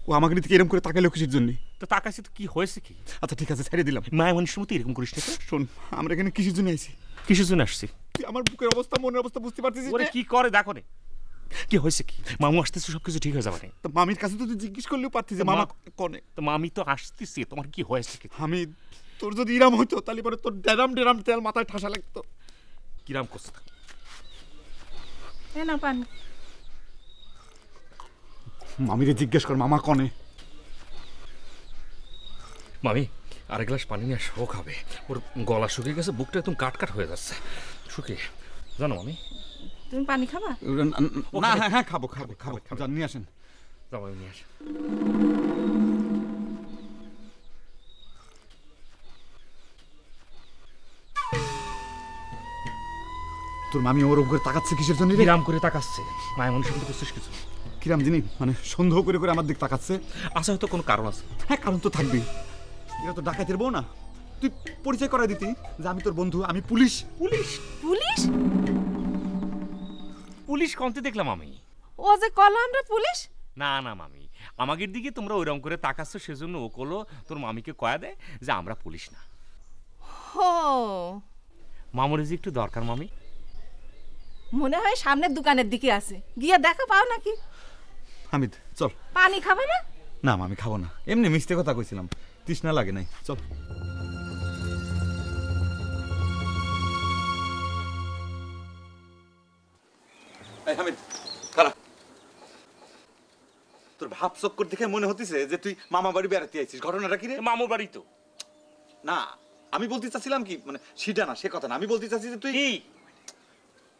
Speaker 15: ও আমাকে দিকে এরকম করে তাকাইলো কিসের জন্য?
Speaker 3: তো তাকাইছি তো কি হয়েছে কি?
Speaker 15: আচ্ছা ঠিক আছে, ছেড়ে দিলাম।
Speaker 3: মায়ের মানুষের মতো এরকম করিস না।
Speaker 15: শোন, আমরা এখানে কিসের জন্য আইছি?
Speaker 3: কিসের জন্য আসছি?
Speaker 15: তুই আমার বুকের অবস্থা, মনের অবস্থা বুঝতে পারছিস?
Speaker 3: ওরে কি করে দেখো নে, কি হয়েছে কি? মামু আসতেছে, সবকিছু ঠিক হয়ে যাবে না?
Speaker 15: তো মামির কাছে তো তুই জিজ্ঞেস করলেও পারতিস যে মামা কনে।
Speaker 3: তো মামি তো আসতেছে, তোমার কি হয়েছে কি?
Speaker 15: হামিদ, তোর যদি ইরাম হইতো তাহলে পরে তোর ডেরাম ডেরাম তেল মাথায় ঠাসা লাগতো।
Speaker 3: কিরাম করছে?
Speaker 14: না পানি।
Speaker 15: মামিরে জিজ্ঞেস কর মামা কনে।
Speaker 3: মামি আরেক গ্লাস পানি নিয়ে শো খাবে। ওর গলা শুকিয়ে গেছে, বুকটা একদম কাট হয়ে যাচ্ছে শুকিয়ে, জানো মামি?
Speaker 14: তুমি পানি খাবা?
Speaker 15: না হ্যাঁ খাবো খাবো খাবো, যান নিয়ে আসেন।
Speaker 3: যাও আমি নিয়ে আসেন।
Speaker 15: তোর মামি ওরকম করে তাকাচ্ছে কিসের জন্য?
Speaker 3: কিরাম করে তাকাচ্ছে? মায়ের মানুষের মতো করছিস কিছু?
Speaker 15: কিরাম জিনি মানে সন্দেহ করে করে আমার দিক তাকাচ্ছে?
Speaker 3: আচ্ছা হয়তো কোনো কারণ আছে।
Speaker 15: হ্যাঁ কারণ তো থাকবেই, এটা তো ডাকাতের বউ না? তুই পরিচয় করাই দিতি যে আমি তোর বন্ধু, আমি পুলিশ।
Speaker 14: পুলিশ? পুলিশ?
Speaker 3: পুলিশ কমতে দেখলাম আমি।
Speaker 14: ও যে কলো আমরা পুলিশ?
Speaker 3: না না মামি, আমাদের দিকে তোমরা ওইরকম করে তাকাচ্ছ সেজন্য ও কলো তোর মামিকে কয়া দেয় যে আমরা পুলিশ না।
Speaker 14: হো,
Speaker 3: মামুরে যে একটু দরকার মামি।
Speaker 14: মনে হয় সামনের দোকানের দিকে আছে, গিয়ে দেখা পাও নাকি?
Speaker 15: হামিদ চল।
Speaker 14: পানি খাবে না?
Speaker 15: না মামি খাবো না, এমনি মিষ্টি কথা কইছিলাম, তৃষ্ণা লাগে নাই, চল। এই হামিদ খারা, তোর ভাব চক্কর দেখে মনে হতেছে যে তুই মামা বাড়ি বেড়াতে আইছিস। ঘটনাটা কি রে?
Speaker 3: মামুর বাড়ি তো
Speaker 15: না, আমি বলতে চাচ্ছিলাম কি, মানে সেটা না, সে কথা না, আমি বলতে চাচ্ছি যে তুই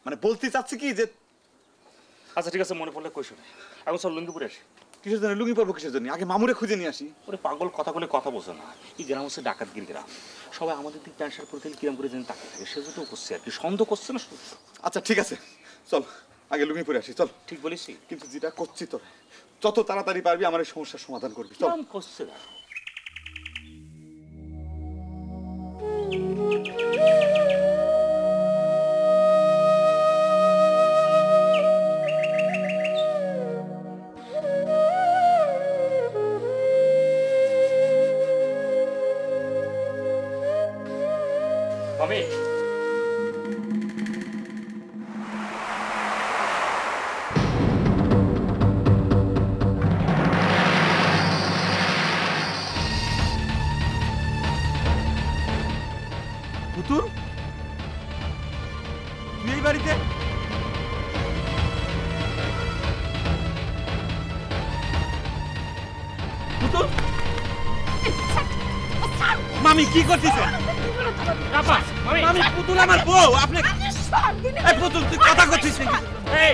Speaker 15: মানে বলতে চাচ্ছি কি যে
Speaker 3: আচ্ছা ঠিক আছে, মনে পড়লে কই শোনে। এখন সব লুঙ্গিপুরে আসি।
Speaker 15: কিসের জন্য লুঙ্গি পরবো? কিসের জন্য? আগে মামুরে খুঁজে নিয়ে আসি।
Speaker 3: ওরে পাগল, কথা বলে কথা বোঝো না। এই গ্রাম হচ্ছে ডাকাতগির গ্রাম, সবাই আমাদের দিক প্যান্ট শার্ট পরে কিরম করে যেন তাকিয়ে থাকে, সেজন্য করছে আর কি, সন্দেহ করছে না।
Speaker 15: আচ্ছা ঠিক আছে চল, আগে লুঙ্গি পরে আসি, চল।
Speaker 3: ঠিক বলিস,
Speaker 15: কিন্তু যেটা করছি তোর, যত তাড়াতাড়ি পারবি আমার এই সমস্যার সমাধান করবি, চল।
Speaker 3: করছে না মামি।
Speaker 15: পুতুল, তুই এই বাড়িতে? পুতুল, মামি কি করতেছে? মামি, পুতুল আমার বউ। আপনি এই পুতুল, তুই কথা করছিস নাকি? এই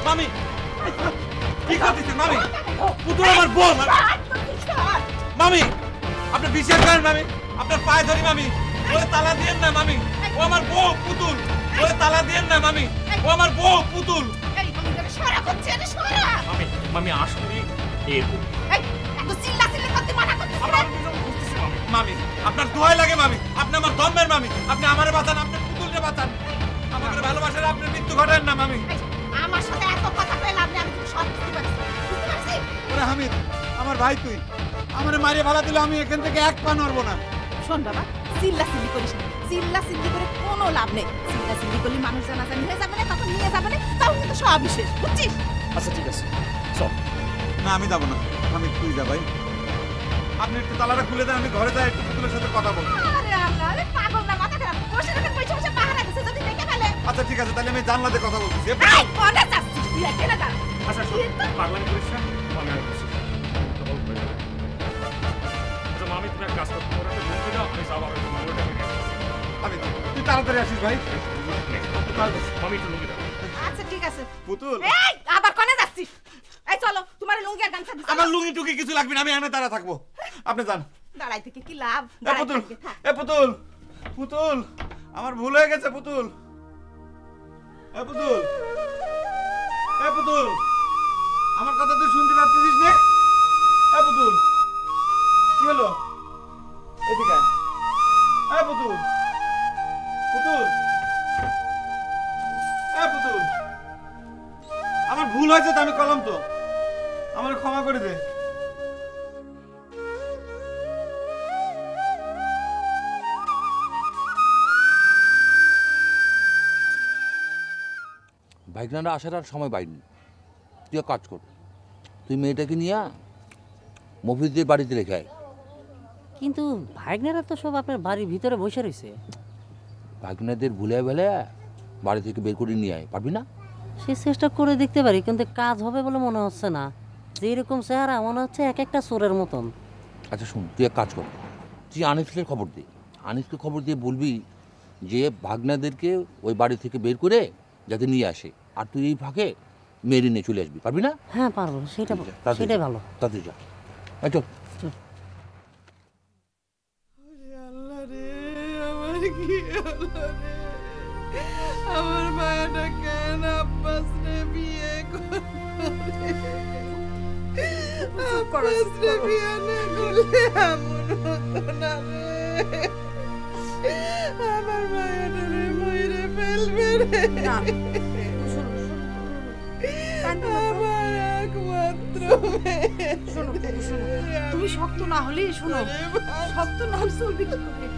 Speaker 15: মামি কি করতেছেন? মামি, পুতুল আমার বউ। মামি আপনি বিশ্বাস করেন মামি? আপনার পায়ে ধরি মামি, ওরে তালা দিয়েন না মামি, ও আমার বউ পুতুল, ওরে তালা দিয়েন না মামি, ও আমার বউ পুতুল।
Speaker 3: মামি, মামি আমি আসলে এর বউ।
Speaker 15: মামি আপনার দোয়াই লাগে মামি, আপনি আমার দমের মামি, আপনি আমারে বাঁচান, আপনি পুতুলকে বাঁচান, আমাদের ভালোবাসার আপনি মৃত্যু ঘটান না মামি।
Speaker 14: আমার সাথে এত কথা কইলে আপনি আমি সব বুঝতে পারছি। বুঝতে পারছি?
Speaker 8: ওরে হামিদ, আমার ভাই তুই আমারে মারিয়ে ভালা দিলে আমি এখান থেকে এক পা নড়বো না।
Speaker 14: শোন বাবা, চিল্লাচিল্লি করিস না। চিল্লাচিল্লি করে কোনো লাভ নেই। চিল্লাচিল্লি করলে মানুষ জানাজানি হয়ে যাবে না, তখন নিয়ে যাবে না, তাও কিন্তু সব বিশেষ, বুঝছিস?
Speaker 3: আচ্ছা ঠিক আছে চল।
Speaker 8: না আমি যাবো না, আমি তুই যা ভাই। আপনি একটু তালাটা খুলে দেন, আমি ঘরে যাই একটু পুতুলের সাথে কথা বলবো।
Speaker 14: আরে আল্লাহ, আরে পাগল না, মাথা খারাপ। বসে রেখে বসে বসে পাহারা দিছে, যদি দেখে ফেলে।
Speaker 8: আচ্ছা ঠিক আছে, তাহলে আমি জানলাতে কথা বলতেছি।
Speaker 14: এই, কোনে যাচ্ছিস তুই? এখানে দাঁড়া।
Speaker 3: আচ্ছা শোন, পাগলামি করিস না, পাগলামি করিস না। তো অল্প হয়ে যাবে। আচ্ছা মামি তুমি এক কাজ করো, তোমার একটা রুম দিও, আমি যাবো আর মামিটা নিয়ে আসছি।
Speaker 8: আমি তুই তাড়াতাড়ি আসিস ভাই।
Speaker 3: মামি একটু লুঙ্গি দাও।
Speaker 14: আচ্ছা ঠিক আছে।
Speaker 8: পুতুল,
Speaker 14: এই, আবার কোনে যাচ্ছিস? এই চলো, তোমার লুঙ্গি আর গামছা দিছি।
Speaker 8: আমার লুঙ্গি টুকি কিছু লাগবে না, আমি এখানে দাঁড়া থাকবো, আপনি যান।
Speaker 14: দাঁড়াই থেকে কি লাভ?
Speaker 8: এ
Speaker 14: দাঁড়াই
Speaker 8: পুতুল,
Speaker 14: থাকবে, থাক।
Speaker 8: এ পুতুল, পুতুল, আমার ভুল হয়ে গেছে পুতুল। এ পুতুল, এ পুতুল, আমার কথা তুই শুনতে পাচ্ছিস না? এ পুতুল, কি হলো? এদিকে আয়। এ পুতুল, পুতুল, এ পুতুল, আমার ভুল হয়েছে তো, আমি কলম তো, আমার ক্ষমা করে দে।
Speaker 11: ভাইগনারা আসার আর সময় পাইনি, তুই এক কাজ কর, তুই মেয়েটাকে নিয়ে মফিজদের বাড়িতে রেখে আয়।
Speaker 10: কিন্তু ভাগ্নেরা তো সব আপনার বাড়ির ভিতরে বসে রয়েছে।
Speaker 11: ভাগনাদের ভুলে বেলে বাড়ি থেকে বের করে নিয়ে আয়, পারবি না?
Speaker 10: সে চেষ্টা করে দেখতে পারি, কিন্তু কাজ হবে বলে মনে হচ্ছে না। যেরকম চেহারা মনে হচ্ছে এক একটা চোরের মতন।
Speaker 11: আচ্ছা শুন, তুই এক কাজ কর, তুই আনিসকে খবর দে, আনিসকে খবর দিয়ে বলবি যে ভাগনাদেরকে ওই বাড়ি থেকে বের করে যাতে নিয়ে আসে, আর তুই এই ফাঁকে মেরে নিয়ে চলে আসবি, পারবি না?
Speaker 10: হ্যাঁ পারবো, সেটাই ভালো।
Speaker 11: তাড়াতাড়ি যা, চল।
Speaker 5: আমার মায়াটা কেন আব্বাস রে বিয়ে করবে? আব্বাস রে বিয়ে না করলে এমন হতো না রে। আমার মায়াটা রে মইরে ফেলবে রে। আমার একমাত্র মেয়ে।
Speaker 14: শোনো, তুমি শক্ত না হলে শোনো, শক্ত না হলে চলবে কি করে?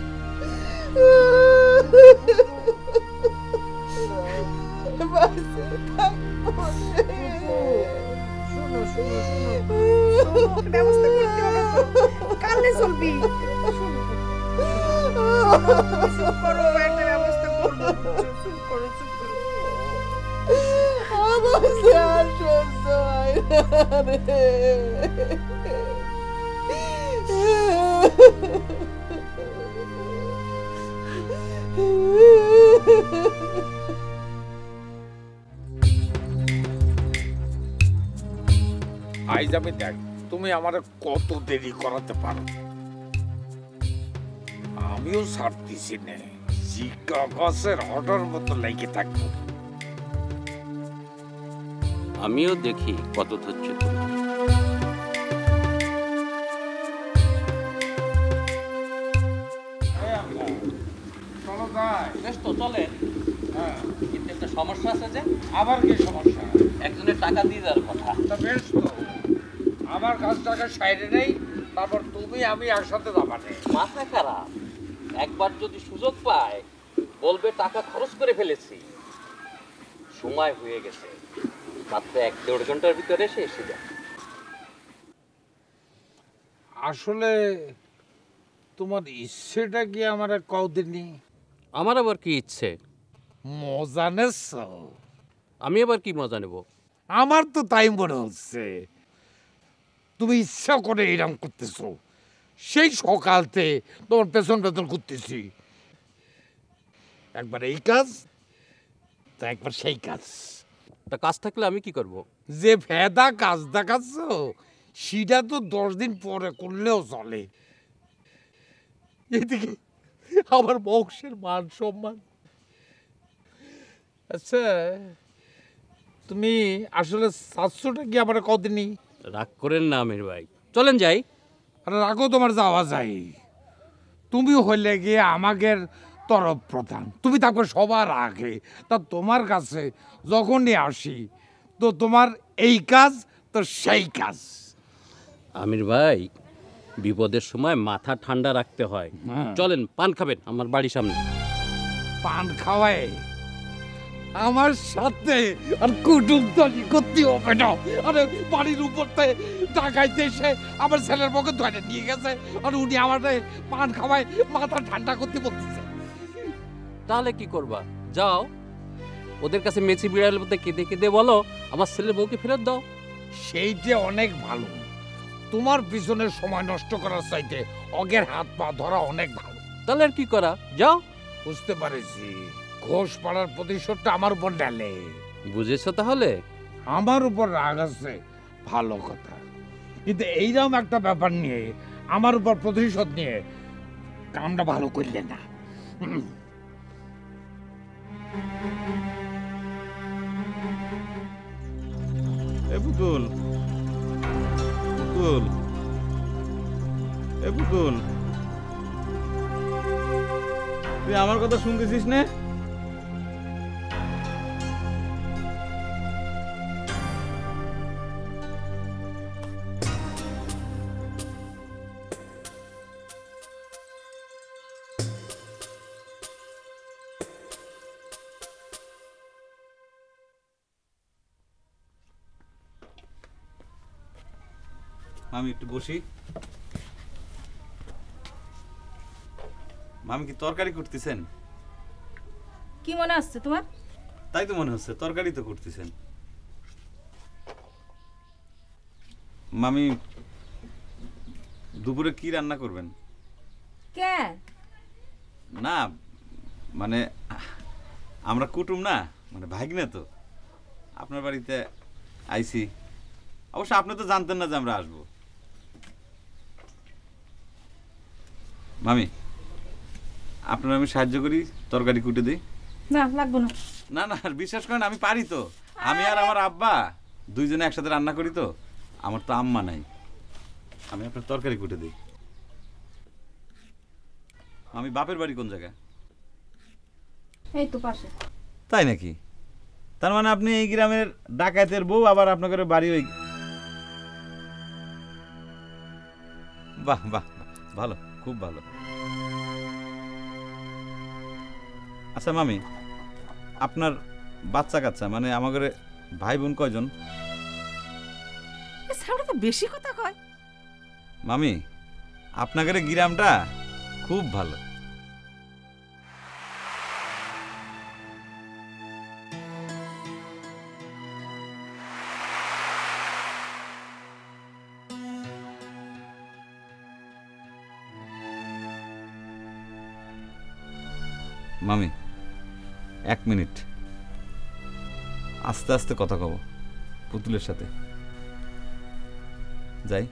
Speaker 14: ব্যবস্থা করতে হবে তো, কালে চলবি। চুপ করো, একটা ব্যবস্থা করবো। চুপ করো, চুপ করো।
Speaker 5: আমার আর সহ্য হয় না রে।
Speaker 9: আইজ আমি দেখ তুমি আমার কত দেরি করাতে পারো, আমিও ছাড়তেছি না, জিকা গাছের হঠার মতো লেগে থাকবো।
Speaker 16: আমিও দেখি কত ধৈর্য তোমার।
Speaker 9: চলো যাই।
Speaker 16: বেশ তো চলেন।
Speaker 9: হ্যাঁ
Speaker 16: কিন্তু একটা সমস্যা আছে যে।
Speaker 9: আবার কি সমস্যা?
Speaker 16: একজনের টাকা দিয়ে দেওয়ার কথা।
Speaker 9: তা বেশ তো, আমার কাছ টাকা সাইডে নেই, তারপর তুমি আমি একসাথে যাবা না।
Speaker 16: মাথা খারাপ, একবার যদি সুযোগ পায় বলবে টাকা খরচ করে ফেলেছি। সময় হয়ে গেছে, মাত্র 1-1.5 ঘন্টার ভিতরে এসে যায়।
Speaker 9: আসলে তোমার ইচ্ছেটা কি আমার কদিনই?
Speaker 16: আমার আবার কি ইচ্ছে?
Speaker 9: মজা নেছ?
Speaker 16: আমি আবার কি মজা নেব?
Speaker 9: আমার তো তাই মনে হচ্ছে, তুমি ইচ্ছা করে এরকম করতেছো। সেই সকালতে তোমার পেছন পেছন করতেছি, একবার এই কাজ তা একবার সেই কাজ।
Speaker 16: তা কাজ থাকলে আমি কি করব?
Speaker 9: যে ভেদা কাজ দেখাচ্ছ সেটা তো 10 দিন পরে করলেও চলে। এদিকে আমার বংশের মান সম্মান। আচ্ছা তুমি আসলে 700টা কি আমার কদিনই
Speaker 16: রাগ করেন না আমির ভাই, চলেন যাই।
Speaker 9: আরে রাগও তোমার যাওয়া যায়, তুমি হইলে গিয়ে আমাদের তরফ প্রধান, তুমি থাকবে সবার আগে। তা তোমার কাছে যখনই আসি তো তোমার এই কাজ তো সেই কাজ।
Speaker 16: আমির ভাই, বিপদের সময় মাথা ঠান্ডা রাখতে হয়। চলেন পান খাবেন আমার বাড়ির সামনে।
Speaker 9: পান খাওয়ায় আমার সাথে আর কুটুমতলি করতে হবে না। আরে বাড়ির উপরতে ডাকাইতে এসে আমার ছেলের পক্ষে ধরে নিয়ে গেছে, আর উনি আমার পান খাওয়ায় মাথা ঠান্ডা করতে বলতেছে।
Speaker 16: তাহলে কি করবা? যাও ওদের কাছে মেচি বিড়ালের মধ্যে কেঁদে কেঁদে বলো আমার ছেলের বউকে ফেরত দাও।
Speaker 9: সেইটা অনেক ভালো, তোমার পিছনে সময় নষ্ট করার চাইতে অগের হাত পা ধরা অনেক ভালো।
Speaker 16: তাহলে আর কি করা, যাও।
Speaker 9: বুঝতে পারছি, ঘোষ পাড়ার প্রতিশোধটা আমার উপর ডালে।
Speaker 16: বুঝেছো তাহলে?
Speaker 9: আমার উপর রাগ আছে ভালো কথা, কিন্তু এইরকম একটা ব্যাপার নিয়ে আমার উপর প্রতিশোধ নিয়ে কামটা ভালো করলে না।
Speaker 8: এ পুতুল, পুতুল, এ পুতুল, তুই আমার কথা শুনতেছিস না? মামি একটু বসি। মামি কি তরকারি করতেছেন?
Speaker 14: কি মনে আসছে তোমার?
Speaker 8: তাই তো মনে হচ্ছে তরকারি তো করতেছেন। মামি দুপুরে কি রান্না করবেন?
Speaker 14: কে?
Speaker 8: না মানে আমরা কুটুম না, মানে ভাগ্নে তো, আপনার বাড়িতে আইছি। অবশ্য আপনি তো জানতেন না যে আমরা আসবো। মামি আপনার আমি সাহায্য করি, তরকারি কুটে দিই।
Speaker 14: না লাগবো না।
Speaker 8: না না বিশ্বাস করেন আমি পারি তো, আমি আর আমার আব্বা দুইজনে একসাথে রান্না করি তো, আমার তো আম্মা নাই, আমি আপনার তরকারি কুটে দিই। আমি বাপের বাড়ি কোন জায়গায়?
Speaker 14: এই তো পাশে।
Speaker 8: তাই নাকি? তার মানে আপনি এই গ্রামের ডাকাতের বউ, আবার আপনাদের বাড়ি ওই। বাহ বাহ, ভালো, খুব ভালো। আচ্ছা মামি, আপনার বাচ্চা কাচ্চা মানে আমাদের ভাই বোন কয়জন?
Speaker 14: সামনে তো বেশি কথা কয়।
Speaker 8: মামি আপনাদের গ্রামটা খুব ভালো। মামি 1 মিনিট, আস্তে আস্তে কথা কব পুতুলের সাথে। যাই।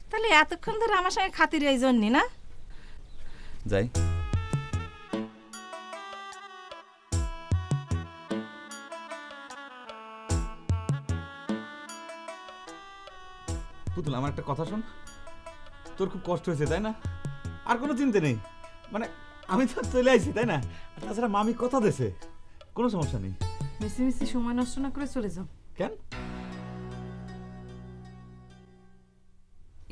Speaker 14: তাহলে এতক্ষণ ধরে আমার সঙ্গে খাতির এই জন্যই না?
Speaker 8: যাই। পুতুল আমার একটা কথা শোন, তোর খুব কষ্ট হয়েছে তাই না? আর কোনো চিন্তা নেই, মানে আমি তো চলে আইছি তাই না? আর তাছাড়া মামি কথা দিয়েছে, কোনো সমস্যা নেই।
Speaker 14: বেশি বেশি সময় নষ্ট না করে চলে যাও।
Speaker 8: কেন?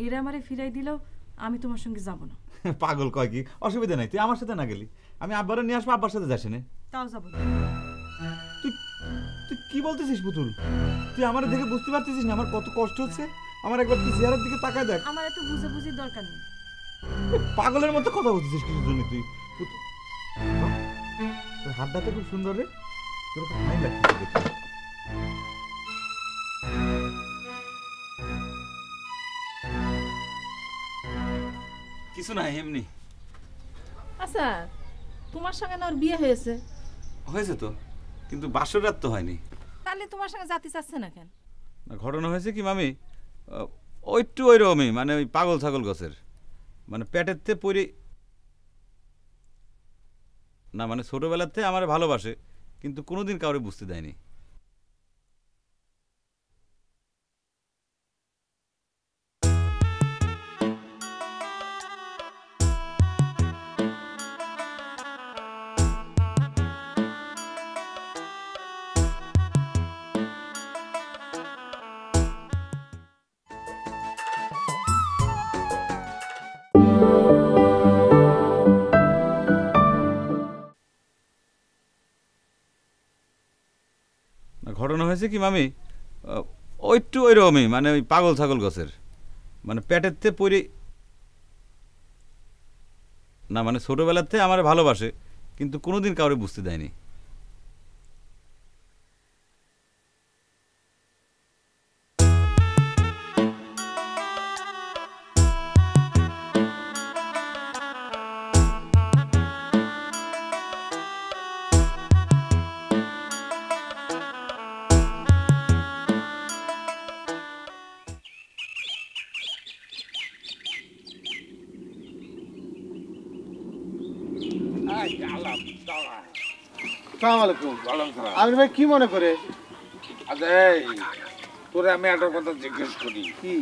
Speaker 14: এরা আমারে ফিরাই দিলেও আমি তোমার সঙ্গে যাব না।
Speaker 8: পাগল কয় কি, অসুবিধা নাই, তুই আমার সাথে না গেলি আমি আব্বারে নিয়ে আসবো, আব্বার সাথে যাস না।
Speaker 14: তাও যাব না।
Speaker 8: তুই তুই কি বলতেছিস পুতুল? তুই আমার দেখে বুঝতে পারতেছিস না আমার কত কষ্ট হচ্ছে? আমার একবার তুই চেহারার দিকে তাকায় দেখ।
Speaker 14: আমার এত বুঝাবুঝির দরকার নেই।
Speaker 8: পাগলের মতো কথা বলতেছিস কিছুর জন্য তুই। তোর হাতটা তো খুব সুন্দর রে, তোর খুব ভালো লাগছে দেখতে। কিছু না, এমনি।
Speaker 14: আচ্ছা তোমার সঙ্গে না ওর বিয়ে হয়েছে?
Speaker 8: হয়েছে তো, কিন্তু বাসর রাত তো হয়নি।
Speaker 14: তাহলে তোমার সঙ্গে জাতি চাচ্ছে না কেন?
Speaker 8: ঘটনা হয়েছে কি মামি, ওইটু ওইরকমই, মানে ওই পাগল ছাগল গাছের, মানে পেটের পড়ে না, মানে ছোটবেলাতে আমার ভালোবাসে, কিন্তু কোনোদিন কাউরে বুঝতে দেয়নি। ঘটনা হয়েছে কি মামি, ওইটু ওইরকমই, মানে ওই পাগল ছাগল গাছের, মানে পেটের পড়ে না, মানে ছোটোবেলাতে আমার ভালোবাসে কিন্তু কোনোদিন কাউরে বুঝতে দেয়নি।
Speaker 17: আমির ভাই কি মনে করে?
Speaker 9: তোরে আমি একটা কথা জিজ্ঞেস করি, কি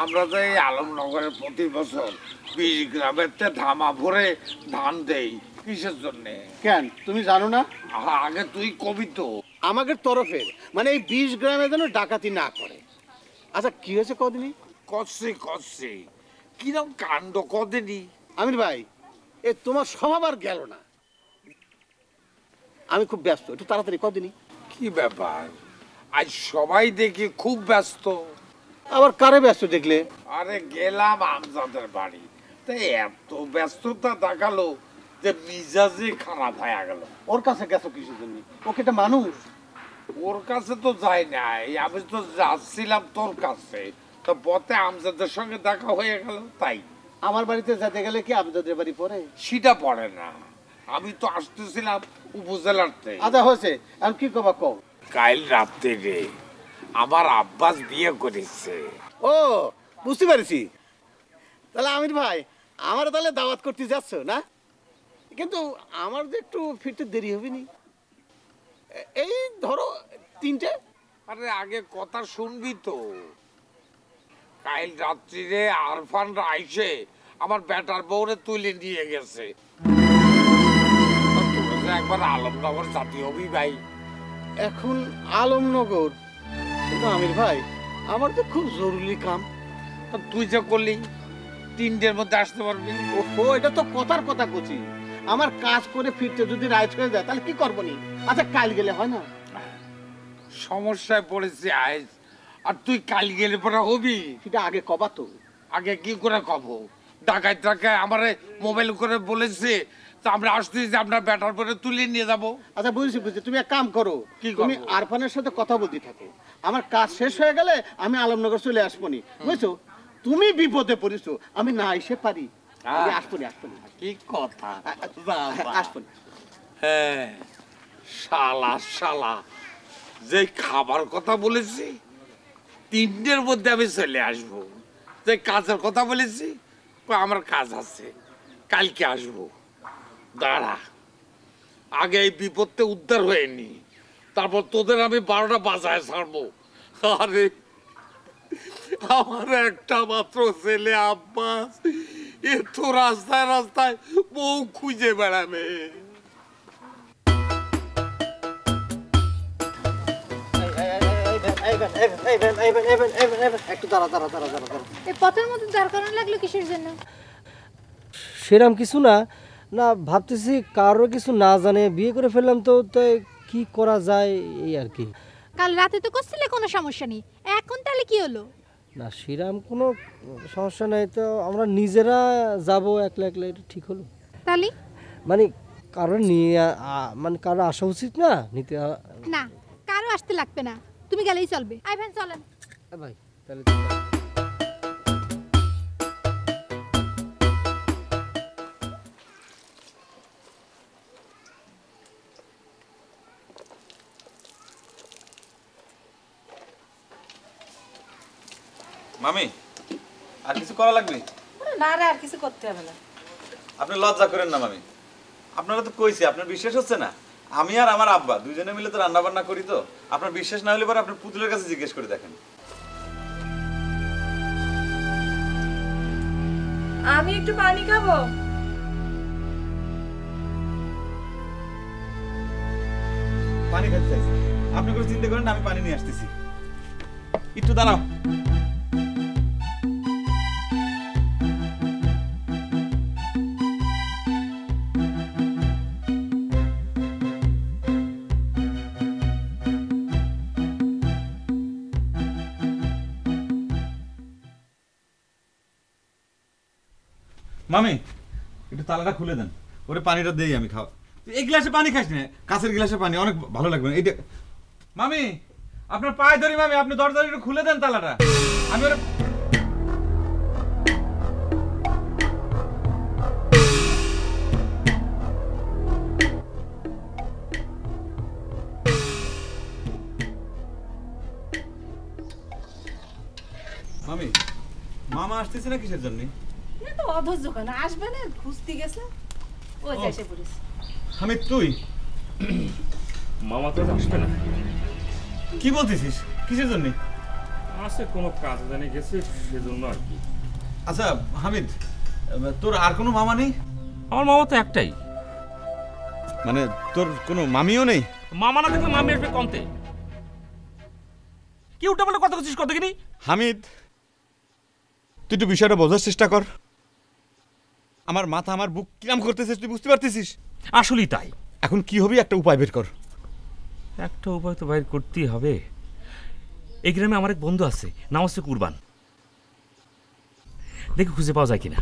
Speaker 9: আমরা যে আলমনগরের প্রতি বছর 20 গ্রামের ধামা ভরে ধান দেই কিসের জন্য?
Speaker 17: কেন তুমি জানো না?
Speaker 9: আগে তুই কবি তো
Speaker 17: আমাদের তরফের, মানে এই 20 গ্রামে যেন ডাকাতি না করে। আচ্ছা কি হয়েছে কদিনই?
Speaker 9: কষছে কিরম কাণ্ড কদিনই।
Speaker 17: আমির ভাই এ তোমার স্বভাব আর গেল না, আমি খুব ব্যস্ত, একটু তাড়াতাড়ি কদিনই।
Speaker 9: কি ব্যাপার আজ সবাই দেখি খুব ব্যস্ত?
Speaker 17: আবার কারে ব্যস্ত দেখলে?
Speaker 9: আরে গেলাম আমজাদের বাড়ি, তাই এত ব্যস্ততা দেখালো যে মিজাজে খারাপ হয়ে গেল।
Speaker 17: ওর কাছে গেছো কিসের জন্য? ওকে একটা মানুষ।
Speaker 9: ওর কাছে তো যাই নাই, আমি তো যাচ্ছিলাম তোর কাছে, তো পথে আমজাদের সঙ্গে দেখা হয়ে গেল। তাই
Speaker 17: আমার বাড়িতে যেতে গেলে কি আমজাদের বাড়ি পড়ে?
Speaker 9: সেটা পড়ে না, আমি তো আসতেছিলাম উপজেলাতে।
Speaker 17: আচ্ছা হয়েছে, আমি কি কবা কও।
Speaker 9: কাল রাতে রে আমার আব্বাস বিয়ে করেছে।
Speaker 17: ও বুঝতে পারছি, তাহলে আমির ভাই আমার তাহলে দাওয়াত করতে যাচ্ছ না? কিন্তু আমার যে একটু ফিরতে দেরি হবে নি, এই ধরো 3টে।
Speaker 9: আরে আগে কথা শুনবি তো। কাল রাত্রিরে আরফানরা আইসে আমার বেটার বউরে তুলে নিয়ে গেছে। একবার আলমনগর জাতি হবি ভাই।
Speaker 17: এখন আলমনগর? কিন্তু আমির ভাই আমার তো খুব জরুরি কাম।
Speaker 9: তুই যে করলি 3টের মধ্যে আসতে পারবি?
Speaker 17: ও এটা তো কথার কথা কছি, আমার কাজ করে ফিরতে যদি রাইট হয়ে যায় তাহলে কি করবো নি? আচ্ছা কাল গেলে হয় না?
Speaker 9: সমস্যায় পড়েছি আজ, আর তুই কাল গেলে পরে হবি?
Speaker 17: সেটা আগে কবা তো।
Speaker 9: আগে কি করে কব? ডাকায় আমারে মোবাইল করে বলেছে আমরা আসতেছি, আপনার ব্যাটার পরে তুলে নিয়ে যাবো।
Speaker 17: আচ্ছা বুঝছি, তুমি এক কাম করো, তুমি আরফানের সাথে কথা বলতে থাকো, আমার কাজ শেষ হয়ে গেলে আমি আলমনগর চলে আসবো নি, বুঝছো? তুমি বিপদে পড়েছো, আমি না এসে পারি, আসবো নি।
Speaker 9: কি কথা,
Speaker 17: আসবো নি।
Speaker 9: হ্যাঁ শালা যে খাবার কথা বলেছি 3টের মধ্যে আমি চলে আসবো, যে কাজের কথা বলেছি আমার কাজ আছে কালকে আসবো। দাঁড়া আগে এই বিপদে উদ্ধার হয়নি, তারপর তোদের আমি 12টা বাজায় ছাড়বো। আরে আমার একটা মাত্র ছেলে আব্বাস, এ তো রাস্তায় বউ খুঁজে বেড়াবে।
Speaker 7: একটু দাঁড়া।
Speaker 6: এই পথের মধ্যে দাঁড় করানো লাগলো কিসের জন্য?
Speaker 7: সেরকম কিছু না, ভাবতেছি কারোর কিছু না জানে বিয়ে করে ফেললাম, তো তাই কি করা যায় এই আর কি।
Speaker 6: কাল রাতে তো করছিলে কোনো সমস্যা নেই, এখন তাহলে কি হলো?
Speaker 7: না সেরকম কোনো সমস্যা নাই, তো আমরা নিজেরা যাব একলা এটা ঠিক হলো।
Speaker 6: তাহলে
Speaker 7: মানে কারো নিয়ে মানে কারো আসা উচিত না নিতে
Speaker 6: না, কারো আসতে লাগবে না, তুমি গেলেই চলবে। আই ভাই চলেন
Speaker 7: ভাই তাহলে।
Speaker 8: মামি আর কিছু করা লাগবে
Speaker 14: না রে, আর কিছু করতে হবে না।
Speaker 8: আপনি লজ্জা করেন না মামি, আপনারা তো কইছি, আপনার বিশ্বাস হচ্ছে না? আমি আর আমার আব্বা দুজনে মিলে তো রান্না বান্না করি, তো আপনার বিশ্বাস না হলে পরে আপনার পুতুলের কাছে জিজ্ঞেস করে দেখেন।
Speaker 13: আমি একটু পানি খাবো।
Speaker 8: পানি খেতে চাইছি, আপনি কোনো চিন্তা করেন না, আমি পানি নিয়ে আসতেছি। একটু দাঁড়াও। মামি একটু তালাটা খুলে দেন, ওরে পানিটা দেই আমি খাওয়া। এই গ্লাসে পানি খাস না, কাঁচের গ্লাসে পানি, অনেক ভালো লাগবে। এইটা মামি আপনার পায়ে ধরি মামি, আপনি দরজাটা একটু খুলে দেন তালাটা। আমি ওরে মামি মামা আসতেছে না কিসের জন্য?
Speaker 14: তো অধৈর্য কেন, আসবে না, খুঁজতে গেছে, ও এসে পড়েছে।
Speaker 8: আমি তুই
Speaker 3: মামা তো আসবে না।
Speaker 8: কি বলতেছিস, কিসের জন্য?
Speaker 3: আসে কোনো কাজ জানি গেছে সেজন্য আর কি।
Speaker 8: আচ্ছা হামিদ, তোর আর কোনো মামা নেই?
Speaker 3: আমার মামা তো একটাই।
Speaker 8: মানে তোর কোনো মামিও নেই?
Speaker 3: মামা না থাকলে মামি আসবে কমতে। কি উল্টা পাল্টা কথা বলছিস কত কিনি?
Speaker 8: হামিদ তুই একটু বিষয়টা বোঝার চেষ্টা কর। আমার মাথা আমার বুক কিরাম করতেছিস, তুই বুঝতে পারতেছিস?
Speaker 3: আসলেই তাই।
Speaker 8: এখন কি হবে, একটা উপায় বের কর।
Speaker 3: একটা উপায় তো বাইর করতেই হবে। এই গ্রামে আমার এক বন্ধু আছে, নাম হচ্ছে কুরবান। দেখি খুঁজে পাওয়া যায় কিনা।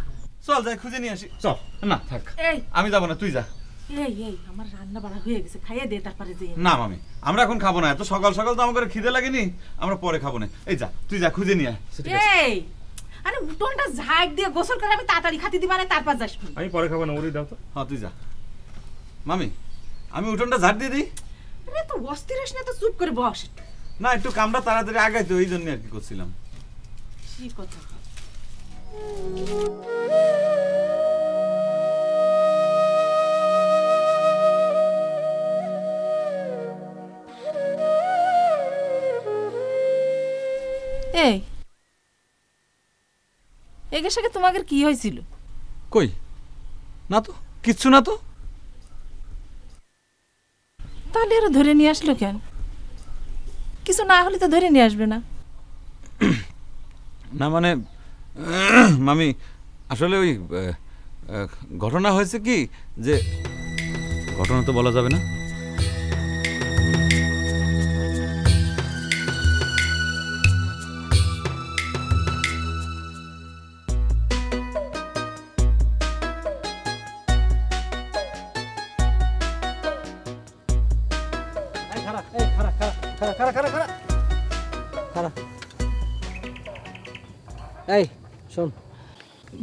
Speaker 8: চল যাই খুঁজে নিয়ে আসি। চল। না থাক,
Speaker 14: এই
Speaker 8: আমি যাবো না, তুই যা।
Speaker 14: এই আমার রান্না বাড়া হয়ে গেছে, খাইয়ে দে তারপরে যে।
Speaker 8: না মামি আমরা এখন খাবো না, এত সকাল সকাল তো আমাকে খিদে লাগেনি, আমরা পরে খাবো না। এই যা, তুই যা খুঁজে নিয়ে আয়।
Speaker 14: এই আরে উঠোনটা ঝাড় দিয়ে গোসল করে আমি তাড়াতাড়ি খাতি দিবা না, তারপর যাস।
Speaker 3: আমি পরে খাবো না, ওরই দাও তো।
Speaker 8: হ্যাঁ তুই যা। মামি আমি উঠোনটা ঝাড় দিয়ে দিই।
Speaker 14: আরে তো অস্থির হস না, তো চুপ করে বস।
Speaker 8: না একটু কামটা তাড়াতাড়ি আগাইতো, এই জন্য আর কি করছিলাম।
Speaker 14: কি কথা? এই একের সাথে তোমাদের কি হয়েছিল?
Speaker 8: কই না তো, কিচ্ছু না তো।
Speaker 14: তাহলে এরা ধরে নিয়ে আসলো কেন? কিছু না হলে তো ধরে নিয়ে আসবে না।
Speaker 8: না মানে মামি আসলে ওই ঘটনা হয়েছে কি, যে ঘটনা তো বলা যাবে না।
Speaker 7: এই শোন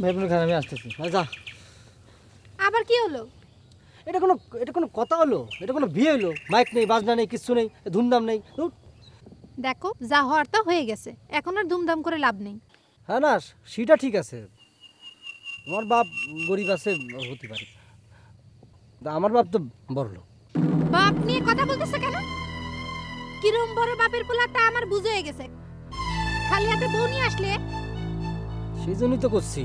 Speaker 7: ভাই, আমি আসতেছি। যা।
Speaker 6: আবার কি হলো?
Speaker 7: এটা কোনো কথা হলো? এটা কোনো বিয়ে হলো? মাইক নেই, বাজনা নেই, কিচ্ছু নেই, ধুমধাম নেই।
Speaker 6: দেখো যা হওয়ার তা হয়ে গেছে, এখন আর ধুমধাম করে লাভ নেই।
Speaker 7: হ্যাঁ না সেটা ঠিক আছে, আমার বাপ গরিব আছে হতে পারে, আমার বাপ তো বড় লোক।
Speaker 6: বাপ নিয়ে কথা বলতেছে কেন? কিরম বড় বাপের পোলা তা আমার বুঝে হয়ে গেছে। খালি হাতে বউ নিয়ে আসলে
Speaker 7: সেই জন্যই তো করছি,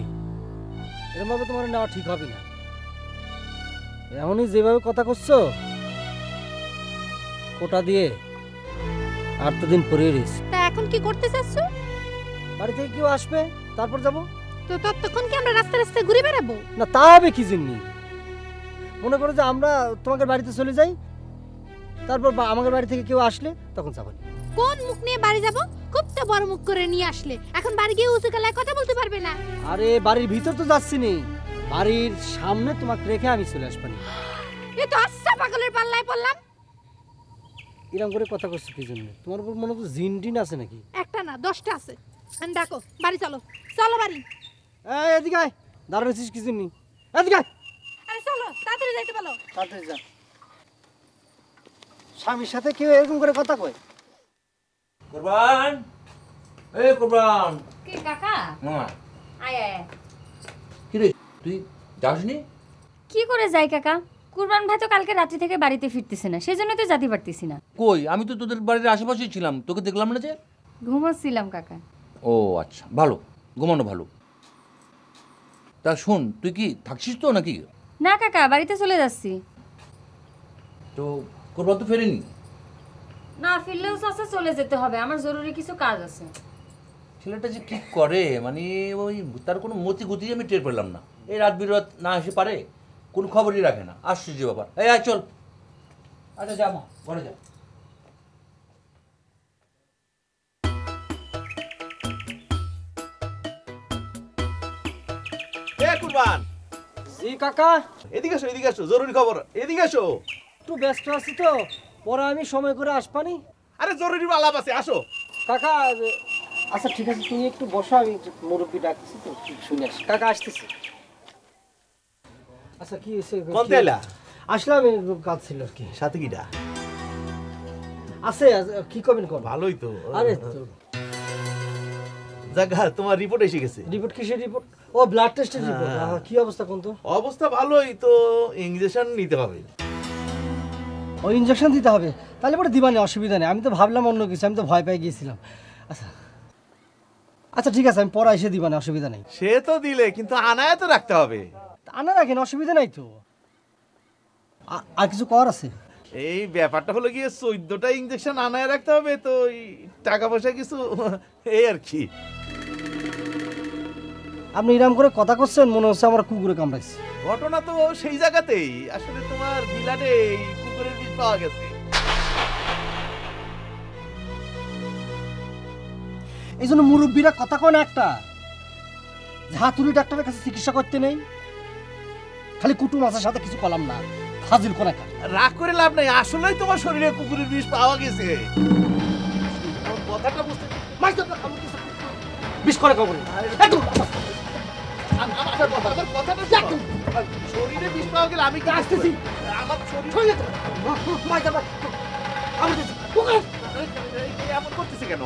Speaker 7: এরকম ভাবে তোমার নেওয়া ঠিক হবে না। এমনই যেভাবে কথা করছো, কোটা দিয়ে 8 দিন পরে রয়েছে।
Speaker 6: তা এখন কি করতে চাচ্ছ?
Speaker 7: বাড়ি থেকে কেউ আসবে, তারপর যাব।
Speaker 6: তো ততক্ষণ কি আমরা রাস্তা রাস্তায় ঘুরে বেড়াবো?
Speaker 7: না তা হবে কি জন্য? মনে করো যে আমরা তোমাদের বাড়িতে চলে যাই, তারপর আমাদের বাড়ি থেকে কেউ আসলে তখন যাবো।
Speaker 6: কোন মুখ নিয়ে বাড়ি যাব? খুব তো বড় মুখ করে নিয়ে আসলে এখন বাড়ি গিয়ে উঁচু গলায় কথা বলতে পারবে না।
Speaker 7: আরে বাড়ির ভিতর তো যাচ্ছি নি, বাড়ির সামনে তোমাকে রেখে আমি চলে আসবো।
Speaker 6: এ তো আচ্ছা পাগলের পাল্লায় পড়লাম।
Speaker 7: এরকম করে কথা করছো কি জন্য? তোমার উপর মনে হচ্ছে জিন টিন আছে নাকি?
Speaker 6: একটা না 10টা আছে। ডাকো বাড়ি চলো, চলো বাড়ি।
Speaker 7: এই এদিকে আয়, দাঁড়াচ্ছিস কি জন্য? এদিকে আয়।
Speaker 6: আরে চলো তাড়াতাড়ি যাইতে বলো।
Speaker 7: তাড়াতাড়ি যা। স্বামীর সাথে কেউ এরকম করে কথা কয়?
Speaker 11: কুরবান, এই কুরবান।
Speaker 12: কি কাকা?
Speaker 11: মামা
Speaker 12: আয় আয়।
Speaker 11: কি রে, তুই যাসনি?
Speaker 12: কি করে যাই কাকা?
Speaker 18: কুরবান ভাই তো কালকে রাত্রি থেকে বাড়িতে ফিরতেছে না, সেজন্য তো যেতে পারতেছি না।
Speaker 11: কই, আমি তো তোদের বাড়ির আশেপাশেই ছিলাম, তোকে দেখলাম না যে।
Speaker 18: ঘুমাচ্ছিলাম কাকা।
Speaker 11: ও আচ্ছা, ভালো, ঘুমানো ভালো। তা শোন, তুই কি থাকছিস তো নাকি?
Speaker 18: না কাকা, বাড়িতে চলে যাচ্ছি।
Speaker 11: তো কুরবান তো ফেরেনি?
Speaker 18: না ফিরলেও চাচা চলে যেতে হবে, আমার জরুরি কিছু কাজ আছে।
Speaker 11: ছেলেটা যে কি করে, মানে ওই তার কোনো মতি গতি আমি টের পেলাম না। এই রাত বিরাত না এসে পারে, কোনো খবরই রাখে না। আশ্চর্য ব্যাপার। এই আয় চল। আচ্ছা যা মা, ঘরে যা।
Speaker 17: কুরবান।
Speaker 7: জি কাকা।
Speaker 17: এদিকে আসো, এদিকে আসো, জরুরি খবর, এদিকে আসো।
Speaker 7: একটু ব্যস্ত আছি তো, পরে আমি সময় করে আসবানি।
Speaker 17: আরে জরুরি আলাপ আছে, আসো।
Speaker 7: কাকা আচ্ছা ঠিক আছে, তুমি একটু বসো, আমি মুরব্বি ডাকছি তো, শুনে আসি। কাকা আসতেছি। আচ্ছা কি হয়েছে?
Speaker 17: কোনতে এলা?
Speaker 7: আসলাম, কাজ ছিল আর কি।
Speaker 17: সাথে কিটা
Speaker 7: আছে? কি করবেন কর?
Speaker 17: ভালোই তো।
Speaker 7: আরে
Speaker 17: জায়গা তোমার রিপোর্ট এসে গেছে।
Speaker 7: রিপোর্ট কিসের রিপোর্ট? ও ব্লাড টেস্টের রিপোর্ট। কি অবস্থা কোন তো?
Speaker 17: অবস্থা ভালোই তো, ইনজেকশন নিতে হবে।
Speaker 7: ও ইনজেকশন দিতে হবে? তাহলে পরে দিবানি, অসুবিধা নেই। আমি তো ভাবলাম অন্য কিছু, আমি তো ভয় পেয়ে গিয়েছিলাম। আচ্ছা আচ্ছা ঠিক আছে, আমি পরে এসে দিবানি, অসুবিধা নেই।
Speaker 17: সে তো দিলে, কিন্তু আনায় তো রাখতে হবে।
Speaker 7: আনা রাখেন, অসুবিধা নাই তো। আর কিছু কর আছে?
Speaker 17: এই ব্যাপারটা হলো গিয়ে 14টা ইনজেকশন আনায় রাখতে হবে, তো টাকা পয়সা কিছু এই আর কি।
Speaker 7: আপনি এরকম করে কথা করছেন, মনে হচ্ছে আমার কুকুরে কামড়াইছে।
Speaker 17: ঘটনা তো সেই জায়গাতেই, আসলে তোমার বিলাটে কুকুরের বিষ পাওয়া গেছে।
Speaker 7: এই জন্য মুরব্বীরা কথা কয় না একটা, হাতুড়ি ডাক্তারের কাছে চিকিৎসা করতে নেই। খালি কুটুম আছে সাথে, কিছু কলাম না, ফাজিল কোন একটা।
Speaker 17: রাগ করে লাভ নাই, আসলেই তোমার শরীরে কুকুরের বিষ পাওয়া গেছে। কথাটা বুঝতে
Speaker 7: বিষ করে কবর
Speaker 17: শরীরে বিষ পাওয়া গেলে আমি কি আসতেছি? আমার শরীর এমন করতেছে কেন?